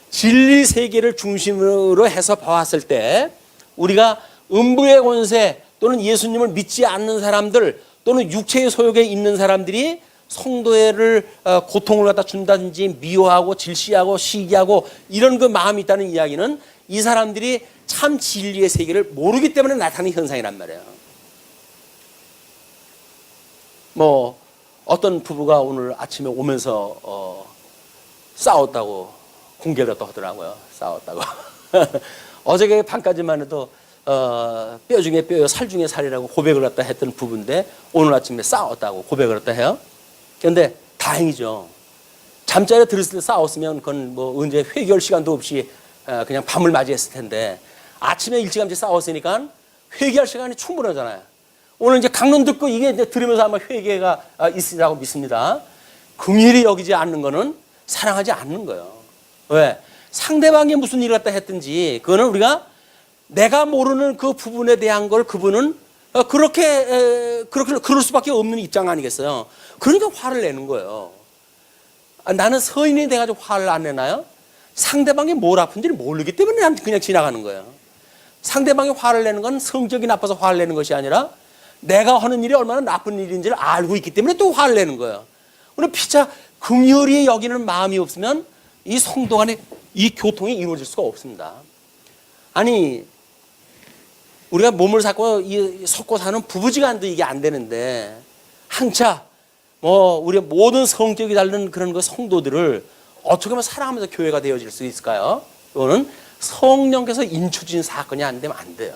진리 세계를 중심으로 해서 봐왔을 때 우리가 음부의 권세 또는 예수님을 믿지 않는 사람들 또는 육체의 소욕에 있는 사람들이 성도를 고통을 갖다 준다든지 미워하고 질시하고 시기하고 이런 그 마음이 있다는 이야기는 이 사람들이 참 진리의 세계를 모르기 때문에 나타나는 현상이란 말이에요. 뭐 어떤 부부가 오늘 아침에 오면서 싸웠다고 공개를 또 하더라고요. 싸웠다고. 어저께 밤까지만 해도 뼈 중에 뼈요 살 중에 살이라고 고백을 갖다 했던 부부인데 오늘 아침에 싸웠다고 고백을 갖다 해요. 그런데 다행이죠. 잠자리에 들었을 때 싸웠으면 그건 뭐 언제 회개할 시간도 없이 그냥 밤을 맞이했을 텐데 아침에 일찌감치 싸웠으니까 회개할 시간이 충분하잖아요. 오늘 이제 강론 듣고 이게 이제 들으면서 아마 회개가 있으리라고 믿습니다. 긍휼히 여기지 않는 거는 사랑하지 않는 거예요. 왜? 상대방이 무슨 일을 갖다 했든지 그거는 우리가 내가 모르는 그 부분에 대한 걸 그분은 그럴 수밖에 없는 입장 아니겠어요? 그러니까 화를 내는 거예요. 나는 서인이 돼가지고 화를 안 내나요? 상대방이 뭘 아픈지를 모르기 때문에 난 그냥 지나가는 거예요. 상대방이 화를 내는 건 성격이 나빠서 화를 내는 것이 아니라 내가 하는 일이 얼마나 나쁜 일인지를 알고 있기 때문에 또 화를 내는 거예요. 우리 피차 긍휼히 여기는 마음이 없으면 이 성도 간에 이 교통이 이루어질 수가 없습니다. 아니, 우리가 몸을 섞고 사는 부부지간도 이게 안 되는데 한차 우리 모든 성격이 다른 그런 그 성도들을 어떻게 하면 사랑하면서 교회가 되어질 수 있을까요? 이거는 성령께서 인쳐주신 사건이 안 되면 안 돼요.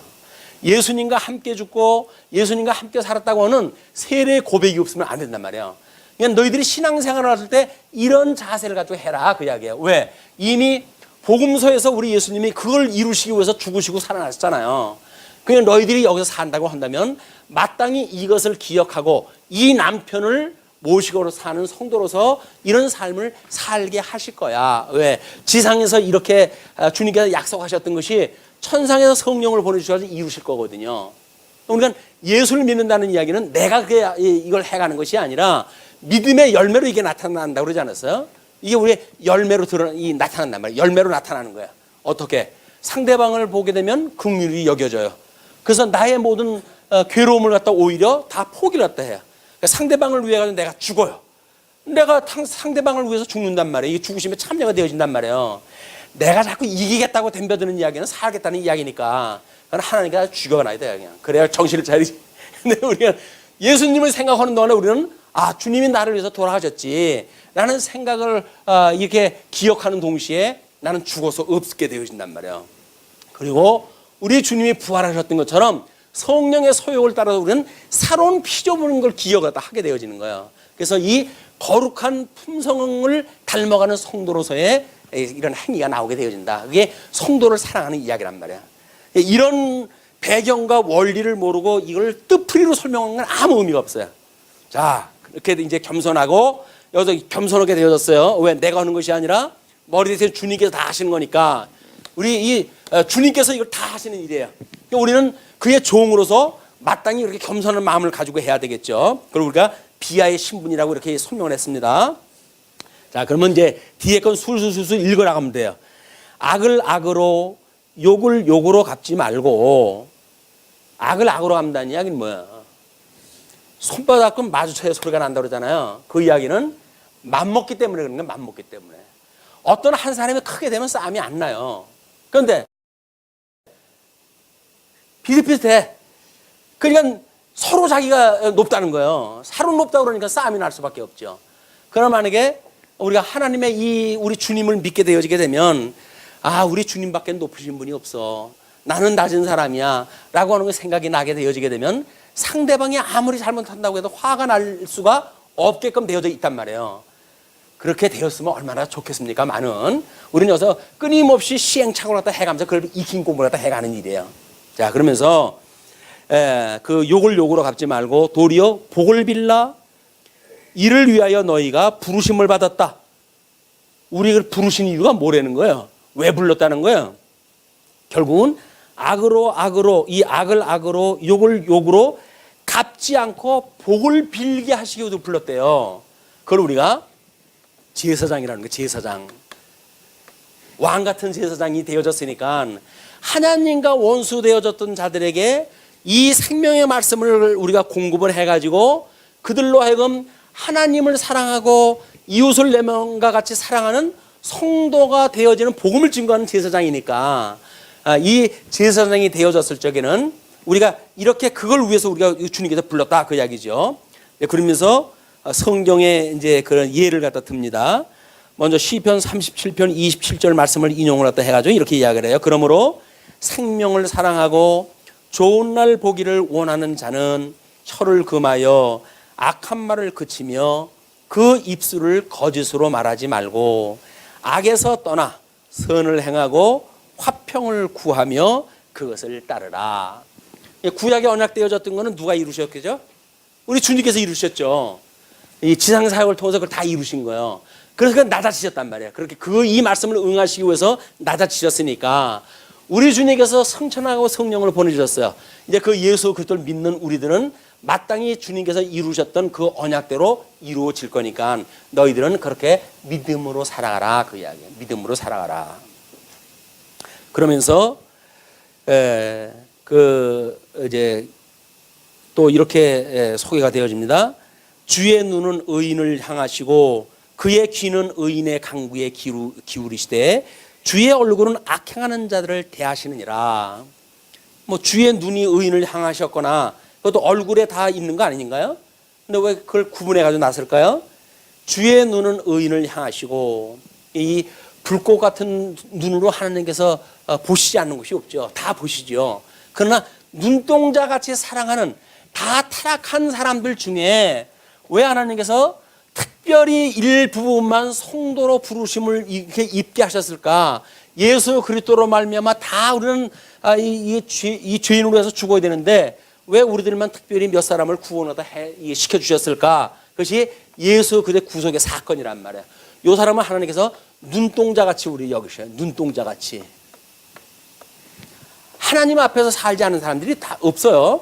예수님과 함께 죽고 예수님과 함께 살았다고 하는 세례 고백이 없으면 안 된단 말이에요. 그러니까 너희들이 신앙생활을 할 때 이런 자세를 가지고 해라 그 이야기예요. 왜? 이미 복음서에서 우리 예수님이 그걸 이루시기 위해서 죽으시고 살아나셨잖아요. 그냥 너희들이 여기서 산다고 한다면 마땅히 이것을 기억하고 이 남편을 모시고 사는 성도로서 이런 삶을 살게 하실 거야. 왜? 지상에서 이렇게 주님께서 약속하셨던 것이 천상에서 성령을 보내주셔서 이루실 거거든요. 그러니까 예수를 믿는다는 이야기는 내가 이걸 해가는 것이 아니라 믿음의 열매로 이게 나타난다고 그러지 않았어요? 이게 우리의 열매로 나타난단 말이에요. 열매로 나타나는 거야. 어떻게? 상대방을 보게 되면 긍휼히 여겨져요. 그래서 나의 모든 괴로움을 갖다 오히려 다 포기를 갖다 해요. 그러니까 상대방을 위해 가지고 내가 죽어요. 내가 상대방을 위해서 죽는단 말이에요. 이게 죽으심에 참여가 되어진단 말이에요. 내가 자꾸 이기겠다고 덤벼드는 이야기는 살겠다는 이야기니까 하나님께서 죽여놔야 돼요. 그냥. 그래야 정신을 차리지. 근데 우리가 예수님을 생각하는 동안에 우리는 주님이 나를 위해서 돌아가셨지 라는 생각을 이렇게 기억하는 동시에 나는 죽어서 없게 되어진단 말이에요. 그리고 우리 주님이 부활하셨던 것처럼 성령의 소욕을 따라서 우리는 새로운 피조물인 걸 기억하다 하게 되어지는 거예요. 그래서 이 거룩한 품성을 닮아가는 성도로서의 이런 행위가 나오게 되어진다. 그게 성도를 사랑하는 이야기란 말이야. 이런 배경과 원리를 모르고 이걸 뜻풀이로 설명하는 건 아무 의미가 없어요. 자, 이렇게 이제 겸손하고 여기서 겸손하게 되어졌어요. 왜? 내가 하는 것이 아니라 머리 대신 주님께서 다 하시는 거니까 우리 주님께서 이걸 다 하시는 일이에요. 그러니까 우리는 그의 종으로서 마땅히 이렇게 겸손한 마음을 가지고 해야 되겠죠. 그리고 우리가 비하의 신분이라고 이렇게 설명을 했습니다. 자, 그러면 이제 뒤에 건 술술 읽으라고 하면 돼요. 악을 악으로 욕을 욕으로 갚지 말고 악을 악으로 갚는다는 이야기는 뭐야? 손바닥 마주쳐야 소리가 난다고 그러잖아요. 그 이야기는 맘먹기 때문에 그런 거예요. 맘먹기 때문에. 어떤 한 사람이 크게 되면 싸움이 안 나요. 그런데 비슷비슷해. 그러니까 서로 자기가 높다는 거예요. 서로 높다고 그러니까 싸움이 날 수밖에 없죠. 그럼 만약에 우리가 하나님의 우리 주님을 믿게 되어지게 되면 우리 주님밖에 높으신 분이 없어. 나는 낮은 사람이야. 라고 하는 생각이 나게 되어지게 되면 상대방이 아무리 잘못한다고 해도 화가 날 수가 없게끔 되어져 있단 말이에요. 그렇게 되었으면 얼마나 좋겠습니까? 우리는 여기서 끊임없이 시행착오를 갖다 해가면서 그걸 익힌 공부를 갖다 해가는 일이에요. 자, 그러면서 그 욕을 욕으로 갚지 말고 도리어 복을 빌라 이를 위하여 너희가 부르심을 받았다. 우리를 부르신 이유가 뭐라는 거예요? 왜 불렀다는 거예요? 결국은 악으로 이 악을 악으로 욕을 욕으로 갚지 않고 복을 빌게 하시기 위해서 불렀대요. 그걸 우리가 제사장이라는 거예요. 제사장. 왕 같은 제사장이 되어졌으니까 하나님과 원수 되어졌던 자들에게 이 생명의 말씀을 우리가 공급을 해가지고 그들로 하여금 하나님을 사랑하고 이웃을 내 명과 같이 사랑하는 성도가 되어지는 복음을 증거하는 제사장이니까 이 제사장이 되어졌을 적에는 우리가 이렇게 그걸 위해서 우리가 주님께서 불렀다 그 이야기죠. 그러면서 성경에 이제 그런 예를 갖다 듭니다. 먼저 시편 37편 27절 말씀을 인용을 갖다 해가지고 이렇게 이야기를 해요. 그러므로 생명을 사랑하고 좋은 날 보기를 원하는 자는 혀를 금하여 악한 말을 그치며 그 입술을 거짓으로 말하지 말고 악에서 떠나 선을 행하고 화평을 구하며 그것을 따르라. 구약에 언약되어졌던 것은 누가 이루셨겠죠? 우리 주님께서 이루셨죠. 이 지상 사역을 통해서 그걸 다 이루신 거예요. 그래서 낮아지셨단 말이에요. 그렇게 이 말씀을 응하시기 위해서 낮아지셨으니까 우리 주님께서 성천하고 성령을 보내주셨어요. 이제 그 예수 그리스도를 믿는 우리들은 마땅히 주님께서 이루셨던 그 언약대로 이루어질 거니까 너희들은 그렇게 믿음으로 살아가라, 그 이야기예요. 믿음으로 살아가라. 그러면서 이제 또 이렇게 소개가 되어집니다. 주의 눈은 의인을 향하시고 그의 귀는 의인의 강구에 기울이시되 주의 얼굴은 악행하는 자들을 대하시느니라. 뭐 주의 눈이 의인을 향하셨거나 그것도 얼굴에 다 있는 거 아닌가요? 근데 왜 그걸 구분해 가지고 나설까요? 주의 눈은 의인을 향하시고, 이 불꽃 같은 눈으로 하나님께서 보시지 않는 것이 없죠. 다 보시죠. 그러나 눈동자 같이 사랑하는 다 타락한 사람들 중에 왜 하나님께서 특별히 일부분만 성도로 부르심을 이렇게 입게 하셨을까? 예수 그리스도로 말미암아 다 우리는 이 죄인으로 해서 죽어야 되는데 왜 우리들만 특별히 몇 사람을 구원하다 시켜주셨을까? 그것이 예수 그리스도의 구속의 사건이란 말이에요. 이 사람은 하나님께서 눈동자같이 우리 여기셔요. 눈동자같이. 하나님 앞에서 살지 않은 사람들이 다 없어요.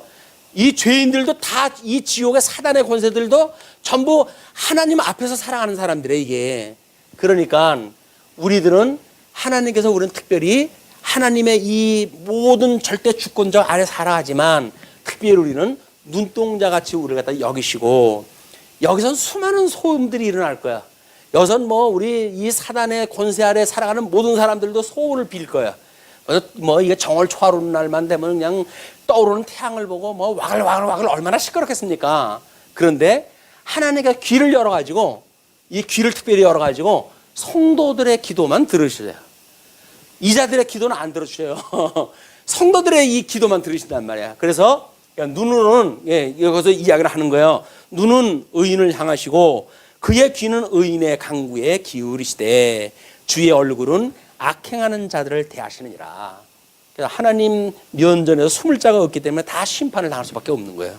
이 죄인들도 다 이 지옥의 사단의 권세들도 전부 하나님 앞에서 살아가는 사람들이에요, 이게. 그러니까 우리들은 하나님께서 우리는 특별히 하나님의 이 모든 절대 주권자 아래 살아가지만 특별히 우리는 눈동자같이 우리를 갖다 여기시고 여기선 수많은 소음들이 일어날 거야. 여기선 뭐 우리 이 사단의 권세 아래 살아가는 모든 사람들도 소원을 빌 거야. 뭐 이게 정월 초하루는 날만 되면 그냥 떠오르는 태양을 보고 뭐 와글와글 얼마나 시끄럽겠습니까? 그런데 하나님께서 귀를 열어가지고 이 귀를 특별히 열어가지고 성도들의 기도만 들으시래요. 이자들의 기도는 안 들어주셔요. 성도들의 이 기도만 들으신단 말이야. 그래서 눈으로는 여기서 이야기를 하는 거예요. 눈은 의인을 향하시고 그의 귀는 의인의 강구에 기울이시되 주의 얼굴은 악행하는 자들을 대하시느니라. 그래서 하나님 면전에서 숨을 자가 없기 때문에 다 심판을 당할 수밖에 없는 거예요.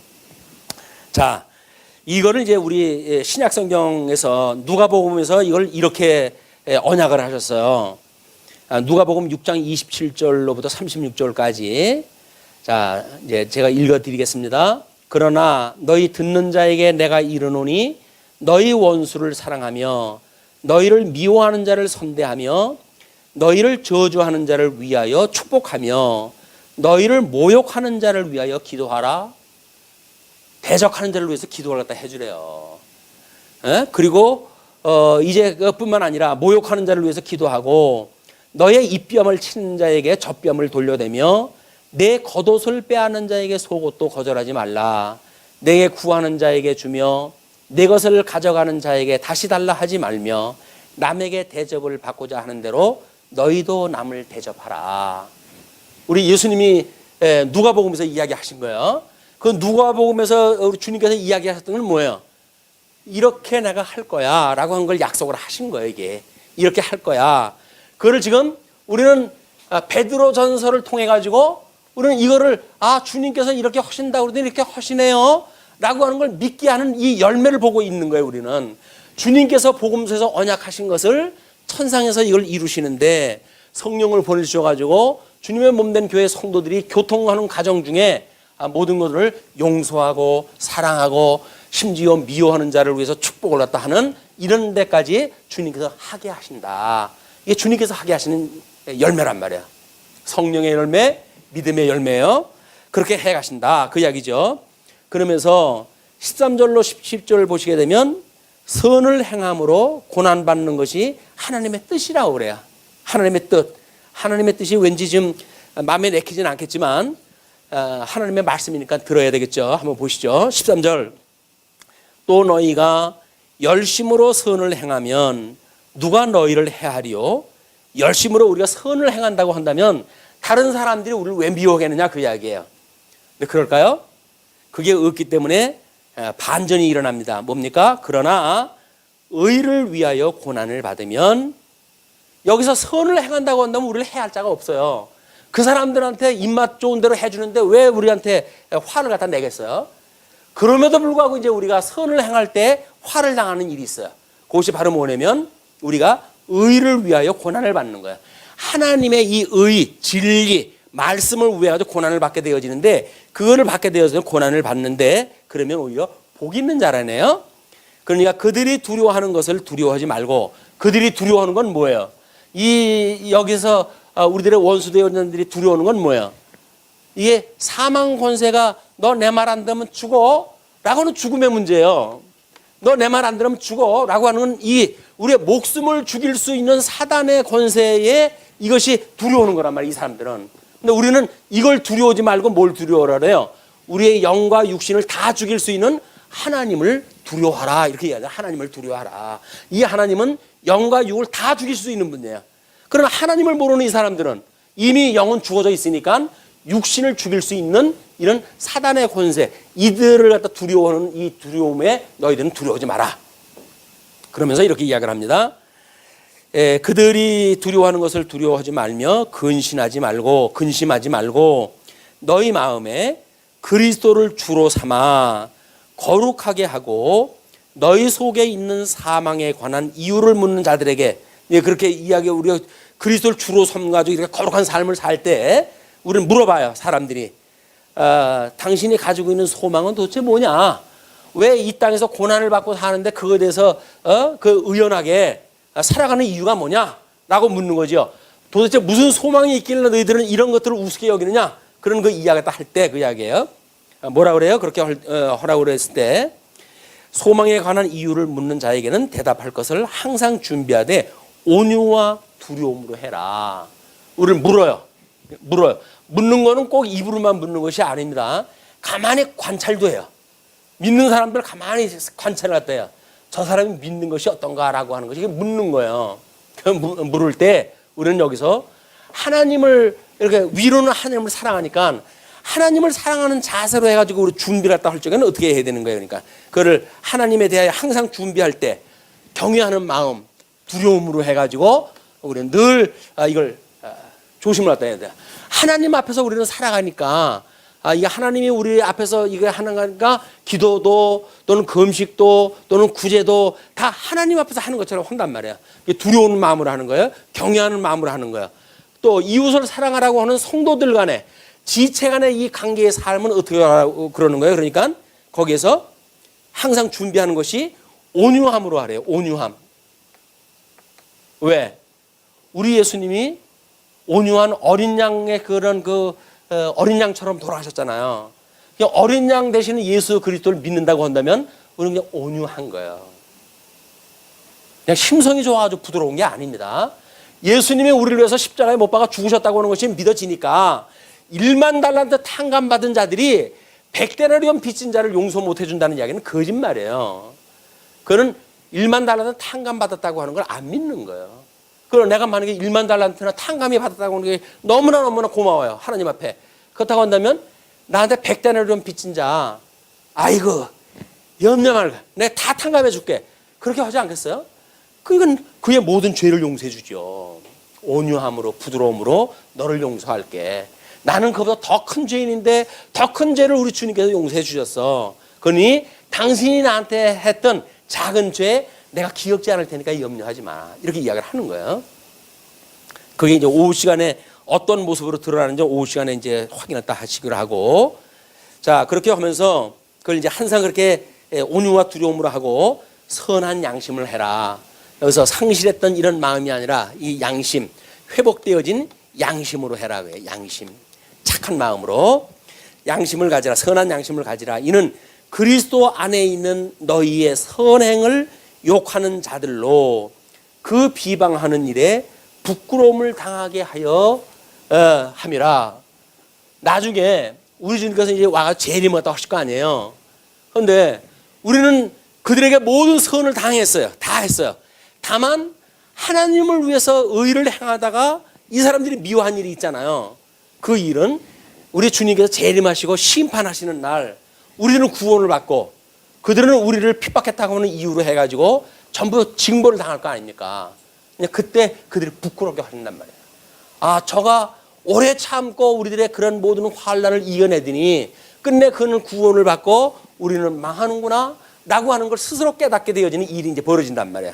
자, 이거를 이제 우리 신약 성경에서 누가복음에서 이걸 이렇게 언약을 하셨어요. 누가복음 6장 27절로부터 36절까지. 자, 이제 제가 읽어드리겠습니다. 그러나 너희 듣는 자에게 내가 이르노니 너희 원수를 사랑하며 너희를 미워하는 자를 선대하며 너희를 저주하는 자를 위하여 축복하며 너희를 모욕하는 자를 위하여 기도하라. 대적하는 자를 위해서 기도를 갖다 해주래요. 그리고 이제 그뿐만 아니라 모욕하는 자를 위해서 기도하고 너의 입뺨을 치는 자에게 젖뺨을 돌려대며 내 겉옷을 빼앗는 자에게 속옷도 거절하지 말라. 내게 구하는 자에게 주며 내 것을 가져가는 자에게 다시 달라 하지 말며 남에게 대접을 받고자 하는 대로 너희도 남을 대접하라. 우리 예수님이 누가복음에서 이야기하신 거예요. 그 누가복음에서 우리 주님께서 이야기하셨던 건 뭐예요? 이렇게 내가 할 거야 라고 한 걸 약속을 하신 거예요. 이게 이렇게 할 거야. 그거를 지금 우리는 베드로 전서를 통해 가지고 우리는 이거를 주님께서 이렇게 하신다고 그러더니 이렇게 하시네요 라고 하는 걸 믿게 하는 이 열매를 보고 있는 거예요. 우리는 주님께서 복음서에서 언약하신 것을 천상에서 이걸 이루시는데 성령을 보내주셔가지고 주님의 몸된 교회 성도들이 교통하는 과정 중에 모든 것을 용서하고 사랑하고 심지어 미워하는 자를 위해서 축복을 갖다 하는 이런 데까지 주님께서 하게 하신다. 이게 주님께서 하게 하시는 열매란 말이야. 성령의 열매, 믿음의 열매요. 그렇게 해 가신다. 그 이야기죠. 그러면서 13절로 17절 보시게 되면 선을 행함으로 고난받는 것이 하나님의 뜻이라고 그래요. 하나님의 뜻. 하나님의 뜻이 왠지 좀 마음에 내키지는 않겠지만 하나님의 말씀이니까 들어야 되겠죠. 한번 보시죠. 13절. 또 너희가 열심으로 선을 행하면 누가 너희를 해하리요? 열심으로 우리가 선을 행한다고 한다면 다른 사람들이 우리를 왜 미워하겠느냐 그 이야기예요. 근데 그럴까요? 그게 없기 때문에 반전이 일어납니다. 뭡니까? 그러나 의를 위하여 고난을 받으면 여기서 선을 행한다고 한다면 우리를 해할 자가 없어요. 그 사람들한테 입맛 좋은 대로 해주는데 왜 우리한테 화를 갖다 내겠어요? 그럼에도 불구하고 이제 우리가 선을 행할 때 화를 당하는 일이 있어요. 그것이 바로 뭐냐면 우리가 의를 위하여 고난을 받는 거예요. 하나님의 이 의, 진리, 말씀을 우회해가지고 고난을 받게 되어지는데, 그거를 받게 되어서 고난을 받는데, 그러면 오히려 복 있는 자라네요. 그러니까 그들이 두려워하는 것을 두려워하지 말고, 그들이 두려워하는 건 뭐예요? 여기서 우리들의 원수대원들이 두려워하는 건 뭐예요? 이게 사망 권세가 너 내 말 안 들으면 죽어 라고 하는 죽음의 문제예요. 너 내 말 안 들으면 죽어 라고 하는 건 이 우리의 목숨을 죽일 수 있는 사단의 권세에 이것이 두려워하는 거란 말이에요, 이 사람들은. 근데 우리는 이걸 두려워하지 말고 뭘 두려워하라 그래요? 우리의 영과 육신을 다 죽일 수 있는 하나님을 두려워하라, 이렇게 이야기해요. 하나님을 두려워하라. 이 하나님은 영과 육을 다 죽일 수 있는 분이에요. 그러나 하나님을 모르는 이 사람들은 이미 영은 죽어져 있으니까 육신을 죽일 수 있는 이런 사단의 권세, 이들을 갖다 두려워하는 이 두려움에 너희들은 두려워하지 마라. 그러면서 이렇게 이야기를 합니다. 그들이 두려워하는 것을 두려워하지 말며 근심하지 말고 너희 마음에 그리스도를 주로 삼아 거룩하게 하고 너희 속에 있는 사망에 관한 이유를 묻는 자들에게, 그렇게 이야기, 우리가 그리스도를 주로 삼가지고 이렇게 거룩한 삶을 살 때 우리는 물어봐요. 사람들이 당신이 가지고 있는 소망은 도대체 뭐냐? 왜 이 땅에서 고난을 받고 사는데 그거에 대해서 그 의연하게 살아가는 이유가 뭐냐? 라고 묻는 거죠. 도대체 무슨 소망이 있길래 너희들은 이런 것들을 우습게 여기느냐? 그런 그 이야기를 할 때 그 이야기예요. 뭐라 그래요? 그렇게 하라고 그랬을 때, 소망에 관한 이유를 묻는 자에게는 대답할 것을 항상 준비하되 온유와 두려움으로 해라. 우리를 물어요. 묻는 거는 꼭 입으로만 묻는 것이 아닙니다. 가만히 관찰도 해요. 믿는 사람들 가만히 관찰을 갖다 해요. 저 사람이 믿는 것이 어떤가라고 하는 것이 묻는 거예요. 물을 때 우리는 여기서 하나님을, 이렇게 위로는 하나님을 사랑하니까 하나님을 사랑하는 자세로 해가지고 우리 준비를 갖다 할 적에는 어떻게 해야 되는 거예요? 그러니까 그거를 하나님에 대하여 항상 준비할 때 경외하는 마음, 두려움으로 해가지고 우리는 늘 이걸 조심을 갖다 해야 돼요. 하나님 앞에서 우리는 살아가니까, 이게 하나님이 우리 앞에서 이거 하는가, 기도도 또는 금식도 또는 구제도 다 하나님 앞에서 하는 것처럼 한단 말이에요. 두려운 마음으로 하는 거예요. 경외하는 마음으로 하는 거예요. 또 이웃을 사랑하라고 하는 성도들 간에, 지체 간의 이 관계의 삶은 어떻게 하라고 그러는 거예요? 그러니까 거기에서 항상 준비하는 것이 온유함으로 하래요. 온유함. 왜? 우리 예수님이 온유한 어린 양의 그런 어린 양처럼 돌아가셨잖아요. 어린 양 대신에 예수 그리스도를 믿는다고 한다면 우리는 그냥 온유한 거예요. 그냥 심성이 좋아가지고 부드러운 게 아닙니다. 예수님이 우리를 위해서 십자가에 못 박아 죽으셨다고 하는 것이 믿어지니까 1만 달란트 탕감받은 자들이 100데나리온 빚진 자를 용서 못 해준다는 이야기는 거짓말이에요. 그거는 1만 달란트 탕감받았다고 하는 걸 안 믿는 거예요. 그럼 내가 만약에 1만 달란트나 탕감이 받았다고 하는 게 너무나 고마워요. 하나님 앞에. 그렇다고 한다면 나한테 100데나리온 빚진 자, 아이고 염려 말고 내가 다 탕감해 줄게. 그렇게 하지 않겠어요? 그건 그의 모든 죄를 용서해 주죠. 온유함으로 부드러움으로 너를 용서할게. 나는 그보다 더 큰 죄인인데 더 큰 죄를 우리 주님께서 용서해 주셨어. 그러니 당신이 나한테 했던 작은 죄 내가 기억지 않을 테니까 염려하지 마. 이렇게 이야기를 하는 거예요. 그게 이제 오후 시간에 어떤 모습으로 드러나는지 오후 시간에 이제 확인을 딱 하시기로 하고, 자, 그렇게 하면서 그걸 이제 항상 그렇게 온유와 두려움으로 하고 선한 양심을 해라. 여기서 상실했던 이런 마음이 아니라 이 양심, 회복되어진 양심으로 해라. 왜? 양심. 착한 마음으로 양심을 가지라. 선한 양심을 가지라. 이는 그리스도 안에 있는 너희의 선행을 욕하는 자들로 그 비방하는 일에 부끄러움을 당하게 하여 함이라. 나중에 우리 주님께서 이제 와서 재림을 갖다 하실 거 아니에요. 그런데 우리는 그들에게 모든 선을 당했어요. 다 했어요. 다만 하나님을 위해서 의를 행하다가 이 사람들이 미워한 일이 있잖아요. 그 일은 우리 주님께서 재림하시고 심판하시는 날 우리들은 구원을 받고 그들은 우리를 핍박했다고 하는 이유로 해가지고 전부 징벌을 당할 거 아닙니까? 그때 그들이 부끄럽게 하신단 말이에요. 아, 저가 오래 참고 우리들의 그런 모든 환난을 이겨내더니 끝내 그는 구원을 받고 우리는 망하는구나 라고 하는 걸 스스로 깨닫게 되어지는 일이 이제 벌어진단 말이에요.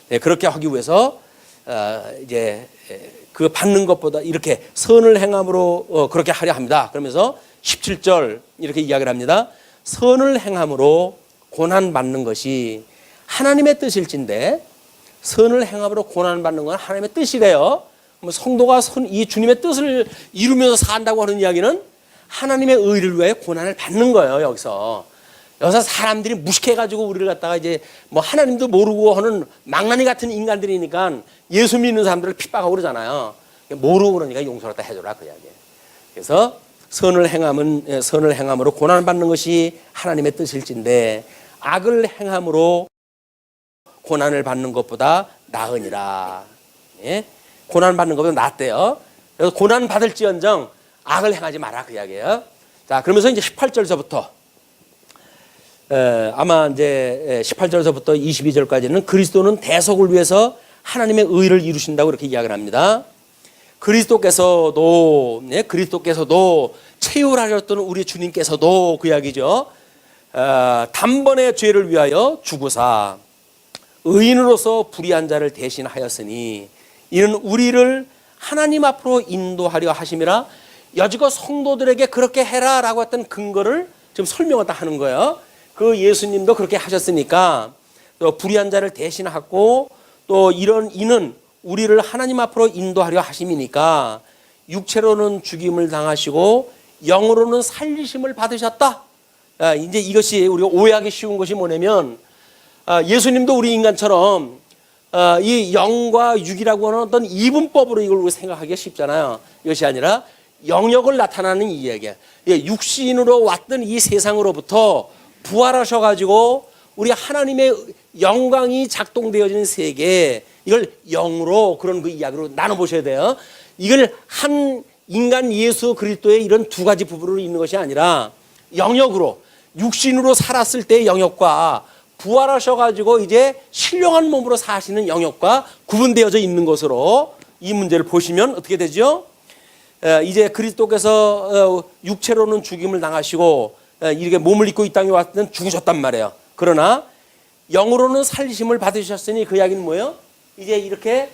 네, 그렇게 하기 위해서 이제 그 받는 것보다 이렇게 선을 행함으로 그렇게 하려 합니다. 그러면서 17절 이렇게 이야기를 합니다. 선을 행함으로 고난 받는 것이 하나님의 뜻일진데, 선을 행함으로 고난 받는 건 하나님의 뜻이래요. 성도가 이 주님의 뜻을 이루면서 산다고 하는 이야기는 하나님의 의를 위해 고난을 받는 거예요. 여기서 사람들이 무식해가지고 우리를 갖다가 이제 뭐 하나님도 모르고 하는 망나니 같은 인간들이니까 예수 믿는 사람들을 핍박하고 그러잖아요. 모르고 그러니까 용서를 다 해줘라 그 이야기예요. 그래서 선을 행함으로 고난 받는 것이 하나님의 뜻일진데, 악을 행함으로 고난을 받는 것보다 나으니라. 예? 고난 받는 것보다 낫대요. 그래서 고난 받을지언정 악을 행하지 마라 그 이야기예요. 자, 그러면서 이제 18절서부터 아마 이제 18절서부터 22절까지는 그리스도는 대속을 위해서 하나님의 의를 이루신다고 이렇게 이야기를 합니다. 그리스도께서도 채울하셨던 우리 주님께서도 그 이야기죠. 단번에 죄를 위하여 죽으사 의인으로서 불의한 자를 대신하였으니 이는 우리를 하나님 앞으로 인도하려 하심이라. 여지껏 성도들에게 그렇게 해라라고 했던 근거를 지금 설명하다 하는 거예요. 그 예수님도 그렇게 하셨으니까 또 불의한 자를 대신하고 또 이는 우리를 하나님 앞으로 인도하려 하심이니까 육체로는 죽임을 당하시고 영으로는 살리심을 받으셨다. 이제 이것이 우리가 오해하기 쉬운 것이 뭐냐면, 예수님도 우리 인간처럼 이 영과 육이라고 하는 어떤 이분법으로 이걸 우리가 생각하기가 쉽잖아요. 이것이 아니라 영역을 나타나는 이 이야기야. 육신으로 왔던 이 세상으로부터 부활하셔가지고 우리 하나님의 영광이 작동되어지는 세계, 이걸 영으로 그런 그 이야기로 나눠보셔야 돼요. 이걸 한 인간 예수 그리스도의 이런 두 가지 부분으로 있는 것이 아니라 영역으로, 육신으로 살았을 때의 영역과 부활하셔가지고 이제 신령한 몸으로 사시는 영역과 구분되어져 있는 것으로 이 문제를 보시면 어떻게 되죠? 이제 그리스도께서 육체로는 죽임을 당하시고 이렇게 몸을 입고 이 땅에 왔을 때는 죽으셨단 말이에요. 그러나 영으로는 살리심을 받으셨으니 그 이야기는 뭐예요? 이제 이렇게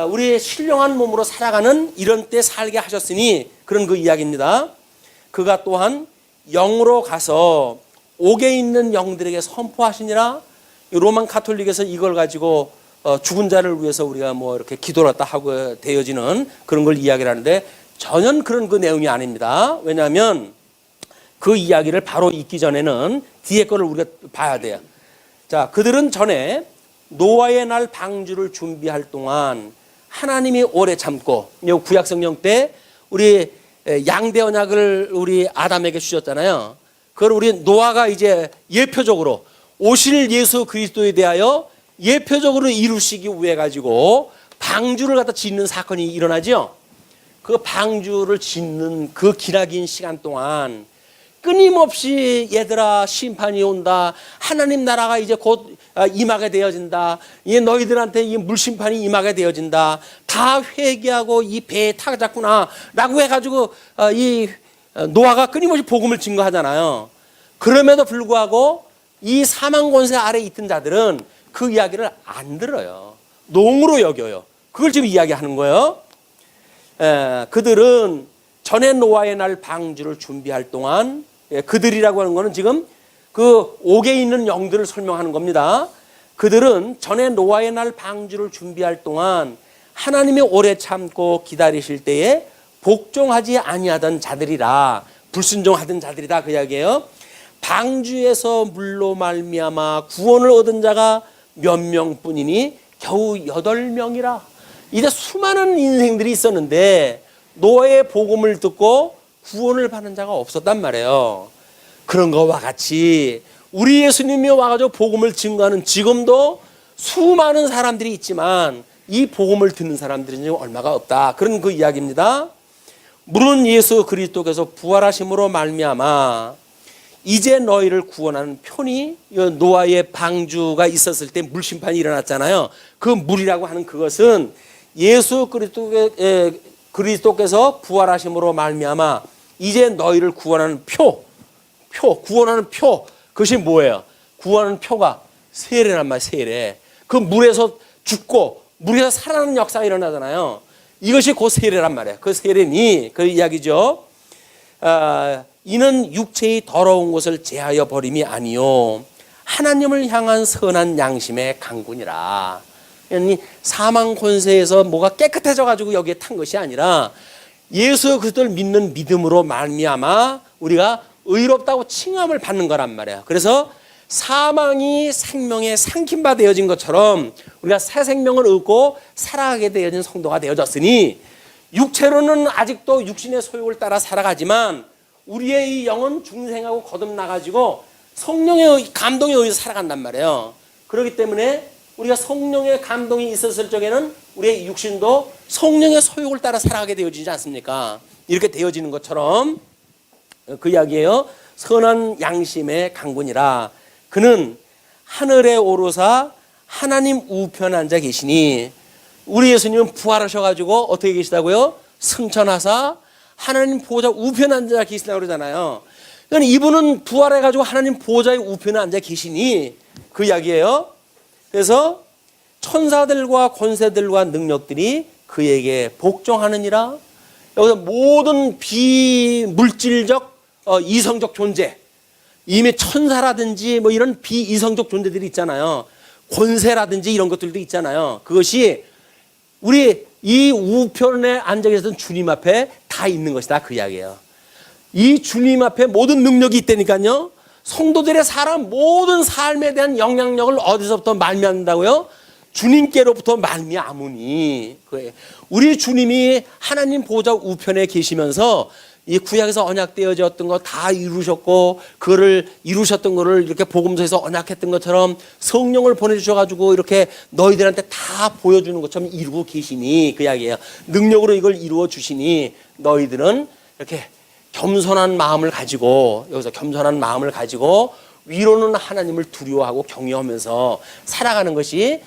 우리의 신령한 몸으로 살아가는 이런 때 살게 하셨으니 그런 그 이야기입니다. 그가 또한 영으로 가서 옥에 있는 영들에게 선포하시니라. 로만 가톨릭에서 이걸 가지고 죽은 자를 위해서 우리가 뭐 이렇게 기도를 했다 하고 되어지는 그런 걸 이야기를 하는데 전혀 그런 그 내용이 아닙니다. 왜냐하면 그 이야기를 바로 읽기 전에는 뒤에 거를 우리가 봐야 돼요. 자, 그들은 전에 노아의 날 방주를 준비할 동안 하나님이 오래 참고, 구약 성경 때 우리 양대 언약을 우리 아담에게 주셨잖아요. 그걸 우리 노아가 이제 예표적으로 오실 예수 그리스도에 대하여 예표적으로 이루시기 위해 가지고 방주를 갖다 짓는 사건이 일어나죠. 그 방주를 짓는 그 기나긴 시간 동안 끊임없이 얘들아 심판이 온다. 하나님 나라가 이제 곧 임하게 되어진다. 이 너희들한테 이 물심판이 임하게 되어진다. 다 회개하고 이 배에 타자꾸나 라고 해가지고 이 노아가 끊임없이 복음을 증거하잖아요. 그럼에도 불구하고 이 사망 권세 아래 있던 자들은 그 이야기를 안 들어요. 농으로 여겨요. 그걸 지금 이야기하는 거예요. 그들은 전에 노아의 날 방주를 준비할 동안, 그들이라고 하는 것은 지금 그 옥에 있는 영들을 설명하는 겁니다. 그들은 전에 노아의 날 방주를 준비할 동안 하나님이 오래 참고 기다리실 때에 복종하지 아니하던 자들이라, 불순종하던 자들이다 그 이야기예요. 방주에서 물로 말미암아 구원을 얻은 자가 몇 명뿐이니 겨우 8명이라. 이제 수많은 인생들이 있었는데 노아의 복음을 듣고 구원을 받는 자가 없었단 말이에요. 그런 거와 같이 우리 예수님이 와가지고 복음을 증거하는 지금도 수많은 사람들이 있지만 이 복음을 듣는 사람들은 얼마가 없다. 그런 그 이야기입니다. 물은 예수 그리스도께서 부활하심으로 말미암아 이제 너희를 구원하는 편이, 노아의 방주가 있었을 때 물심판이 일어났잖아요. 그 물이라고 하는 그것은 예수 그리스도께서 부활하심으로 말미암아 이제 너희를 구원하는 구원하는 표. 그것이 뭐예요? 구원하는 표가 세례란 말이에요. 세례. 그 물에서 죽고 물에서 살아나는 역사가 일어나잖아요. 이것이 그 세례란 말이에요. 그 세례니 그 이야기죠. 이는 육체의 더러운 것을 제하여 버림이 아니요 하나님을 향한 선한 양심의 강군이라. 그러니 사망 권세에서 뭐가 깨끗해져 가지고 여기에 탄 것이 아니라 예수 그리스도를 믿는 믿음으로 말미암아 우리가 의롭다고 칭함을 받는 거란 말이에요. 그래서 사망이 생명의 상kim바 되어진 것처럼 우리가 새 생명을 얻고 살아가게 되어진 성도가 되어졌으니 육체로는 아직도 육신의 소욕을 따라 살아가지만 우리의 이 영은 중생하고 거듭나가지고 성령의 감동에 의해서 살아간단 말이에요. 그렇기 때문에 우리가 성령의 감동이 있었을 적에는 우리의 육신도 성령의 소욕을 따라 살아가게 되어지지 않습니까? 이렇게 되어지는 것처럼 그 이야기예요. 선한 양심의 강군이라. 그는 하늘에 오르사 하나님 우편에 앉아 계시니 우리 예수님은 부활하셔가지고 어떻게 계시다고요? 승천하사 하나님 보좌 우편에 앉아 계시다고 그러잖아요. 그러니까 이분은 부활해가지고 하나님 보좌의 우편에 앉아 계시니 그 이야기예요. 그래서 천사들과 권세들과 능력들이 그에게 복종하느니라. 여기서 모든 비물질적 이성적 존재, 이미 천사라든지 뭐 이런 비이성적 존재들이 있잖아요. 권세라든지 이런 것들도 있잖아요. 그것이 우리 이 우편에 앉아 계셨던 주님 앞에 다 있는 것이다 그 이야기예요. 이 주님 앞에 모든 능력이 있다니까요. 성도들의 살아 모든 삶에 대한 영향력을 어디서부터 말미암는다고요? 주님께로부터 말미암으니. 우리 주님이 하나님 보좌 우편에 계시면서 이 구약에서 언약되어졌던 거 다 이루셨고 그거를 이루셨던 거를 이렇게 복음서에서 언약했던 것처럼 성령을 보내주셔가지고 이렇게 너희들한테 다 보여주는 것처럼 이루고 계시니 그 이야기예요. 능력으로 이걸 이루어 주시니 너희들은 이렇게 겸손한 마음을 가지고 여기서 겸손한 마음을 가지고 위로는 하나님을 두려워하고 경외하면서 살아가는 것이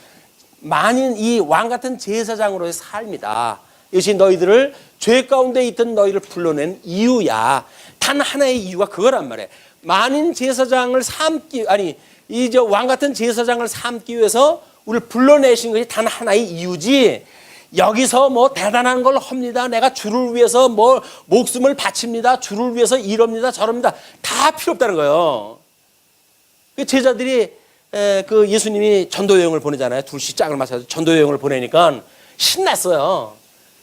만인 이 왕 같은 제사장으로의 삶이다. 이것이 너희들을 죄 가운데 있던 너희를 불러낸 이유야. 단 하나의 이유가 그거란 말이에요. 만인 제사장을 삼기 이 왕 같은 제사장을 삼기 위해서 우리를 불러내신 것이 단 하나의 이유지. 여기서 뭐 대단한 걸 합니다. 내가 주를 위해서 뭐 목숨을 바칩니다. 주를 위해서 이럽니다. 저럽니다. 다 필요 없다는 거예요. 제자들이 그 예수님이 전도 여행을 보내잖아요. 둘씩 짝을 맞춰서 전도 여행을 보내니까 신났어요.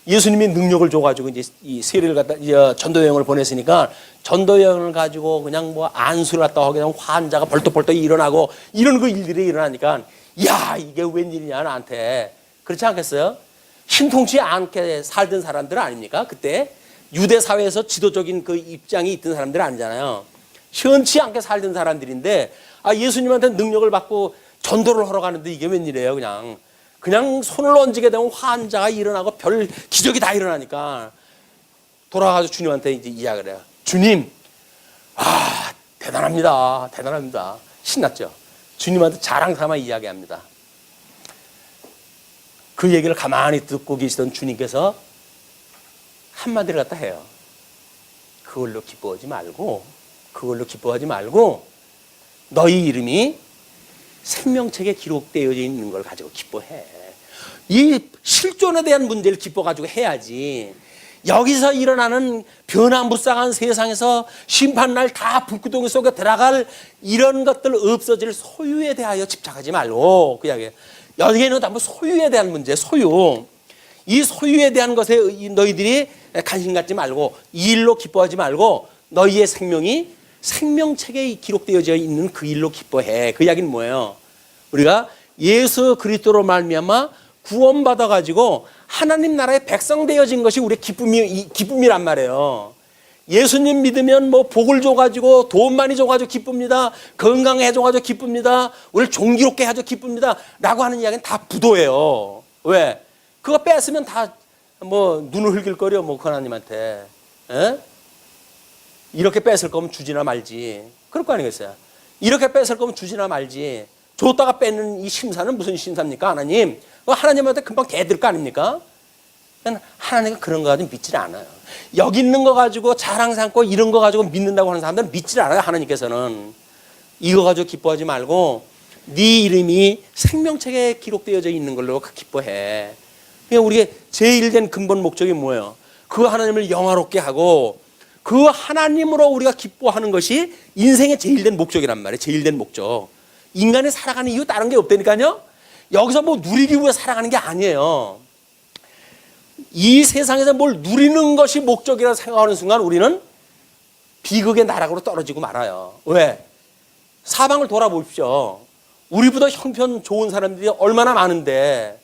예수님이 능력을 줘가지고 이제 이 세례를 갖다 전도 여행을 보냈으니까 전도 여행을 가지고 그냥 뭐 안수를 갖다 하게 되면 환자가 벌떡벌떡 일어나고 이런 그 일들이 일어나니까 야 이게 웬일이냐 나한테. 그렇지 않겠어요? 신통치 않게 살던 사람들 아닙니까? 그때 유대 사회에서 지도적인 그 입장이 있던 사람들 아니잖아요. 시원치 않게 살던 사람들인데 예수님한테 능력을 받고 전도를 하러 가는데 이게 웬일이에요? 그냥 손을 얹게 되면 환자가 일어나고 별 기적이 다 일어나니까 돌아가서 주님한테 이제 이야기를 해요. 주님, 대단합니다. 대단합니다. 신났죠. 주님한테 자랑 삼아 이야기합니다. 그 얘기를 가만히 듣고 계시던 주님께서 한마디를 갖다 해요. 그걸로 기뻐하지 말고 너희 이름이 생명책에 기록되어 있는 걸 가지고 기뻐해. 이 실존에 대한 문제를 기뻐가지고 해야지. 여기서 일어나는 변화무쌍한 세상에서 심판날 다 불구덩이 속에 들어갈 이런 것들 없어질 소유에 대하여 집착하지 말고 그 이야기예요. 여기에는 한번 소유에 대한 문제, 소유. 이 소유에 대한 것에 너희들이 관심 갖지 말고 이 일로 기뻐하지 말고 너희의 생명이 생명책에 기록되어져 있는 그 일로 기뻐해. 그 이야기는 뭐예요? 우리가 예수 그리스도로 말미암아 구원받아 가지고 하나님 나라의 백성 되어진 것이 우리의 기쁨이란 말이에요. 예수님 믿으면 뭐 복을 줘가지고 돈 많이 줘가지고 기쁩니다. 건강해줘가지고 기쁩니다. 우리를 존귀롭게 해줘 기쁩니다. 라고 하는 이야기는 다 부도예요. 왜? 그거 뺐으면 다 뭐 눈을 흘길거려 뭐 하나님한테. 에? 이렇게 뺏을 거면 주지나 말지. 그럴 거 아니겠어요? 이렇게 뺏을 거면 주지나 말지. 줬다가 뺏는 이 심사는 무슨 심사입니까? 하나님. 하나님한테 금방 대들 거 아닙니까? 하나님은 그런 거 가지고 믿질 않아요. 여기 있는 거 가지고 자랑 삼고 이런 거 가지고 믿는다고 하는 사람들은 믿질 않아요. 하나님께서는. 이거 가지고 기뻐하지 말고 네 이름이 생명책에 기록되어져 있는 걸로 기뻐해. 그냥 우리의 제일된 근본 목적이 뭐예요? 그 하나님을 영화롭게 하고 그 하나님으로 우리가 기뻐하는 것이 인생의 제일된 목적이란 말이에요. 제일된 목적. 인간이 살아가는 이유 다른 게 없다니까요. 여기서 뭐 누리기 위해 살아가는 게 아니에요. 이 세상에서 뭘 누리는 것이 목적이라고 생각하는 순간 우리는 비극의 나락으로 떨어지고 말아요. 왜? 사방을 돌아보십시오. 우리보다 형편 좋은 사람들이 얼마나 많은데,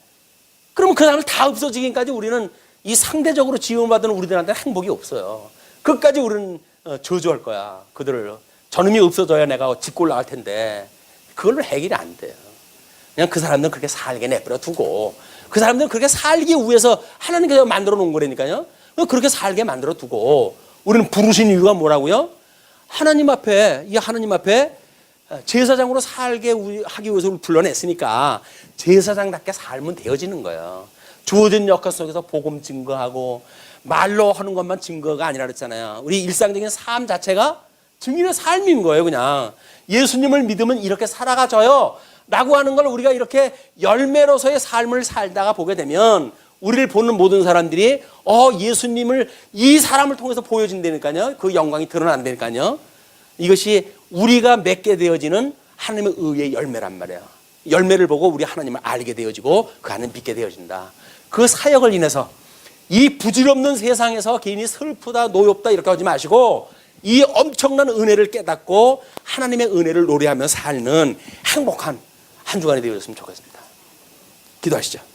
그러면 그 사람들 다 없어지기까지 우리는 이 상대적으로 지원받은 우리들한테 행복이 없어요. 끝까지 우리는 저주할 거야. 그들을. 저놈이 없어져야 내가 집 올라갈 텐데 그걸로 해결이 안 돼요. 그냥 그 사람들은 그렇게 살게 내버려 두고, 그 사람들은 그렇게 살기 위해서 하나님께서 만들어 놓은 거라니까요. 그렇게 살게 만들어 두고, 우리는 부르신 이유가 뭐라고요? 하나님 앞에, 이 하나님 앞에 제사장으로 살게 하기 위해서 불러냈으니까 제사장답게 살면 되어지는 거예요. 주어진 역할 속에서 복음 증거하고 말로 하는 것만 증거가 아니라 그랬잖아요. 우리 일상적인 삶 자체가 증인의 삶인 거예요. 그냥 예수님을 믿으면 이렇게 살아가져요 라고 하는 걸 우리가 이렇게 열매로서의 삶을 살다가 보게 되면 우리를 보는 모든 사람들이 예수님을 이 사람을 통해서 보여진다니까요. 그 영광이 드러난다니까요. 이것이 우리가 맺게 되어지는 하나님의 의의 열매란 말이에요. 열매를 보고 우리 하나님을 알게 되어지고 그 안에 믿게 되어진다. 그 사역을 인해서 이 부질없는 세상에서 괜히 슬프다 노엽다 이렇게 하지 마시고 이 엄청난 은혜를 깨닫고 하나님의 은혜를 노래하며 살는 행복한 한 주간이 되었으면 좋겠습니다. 기도하시죠.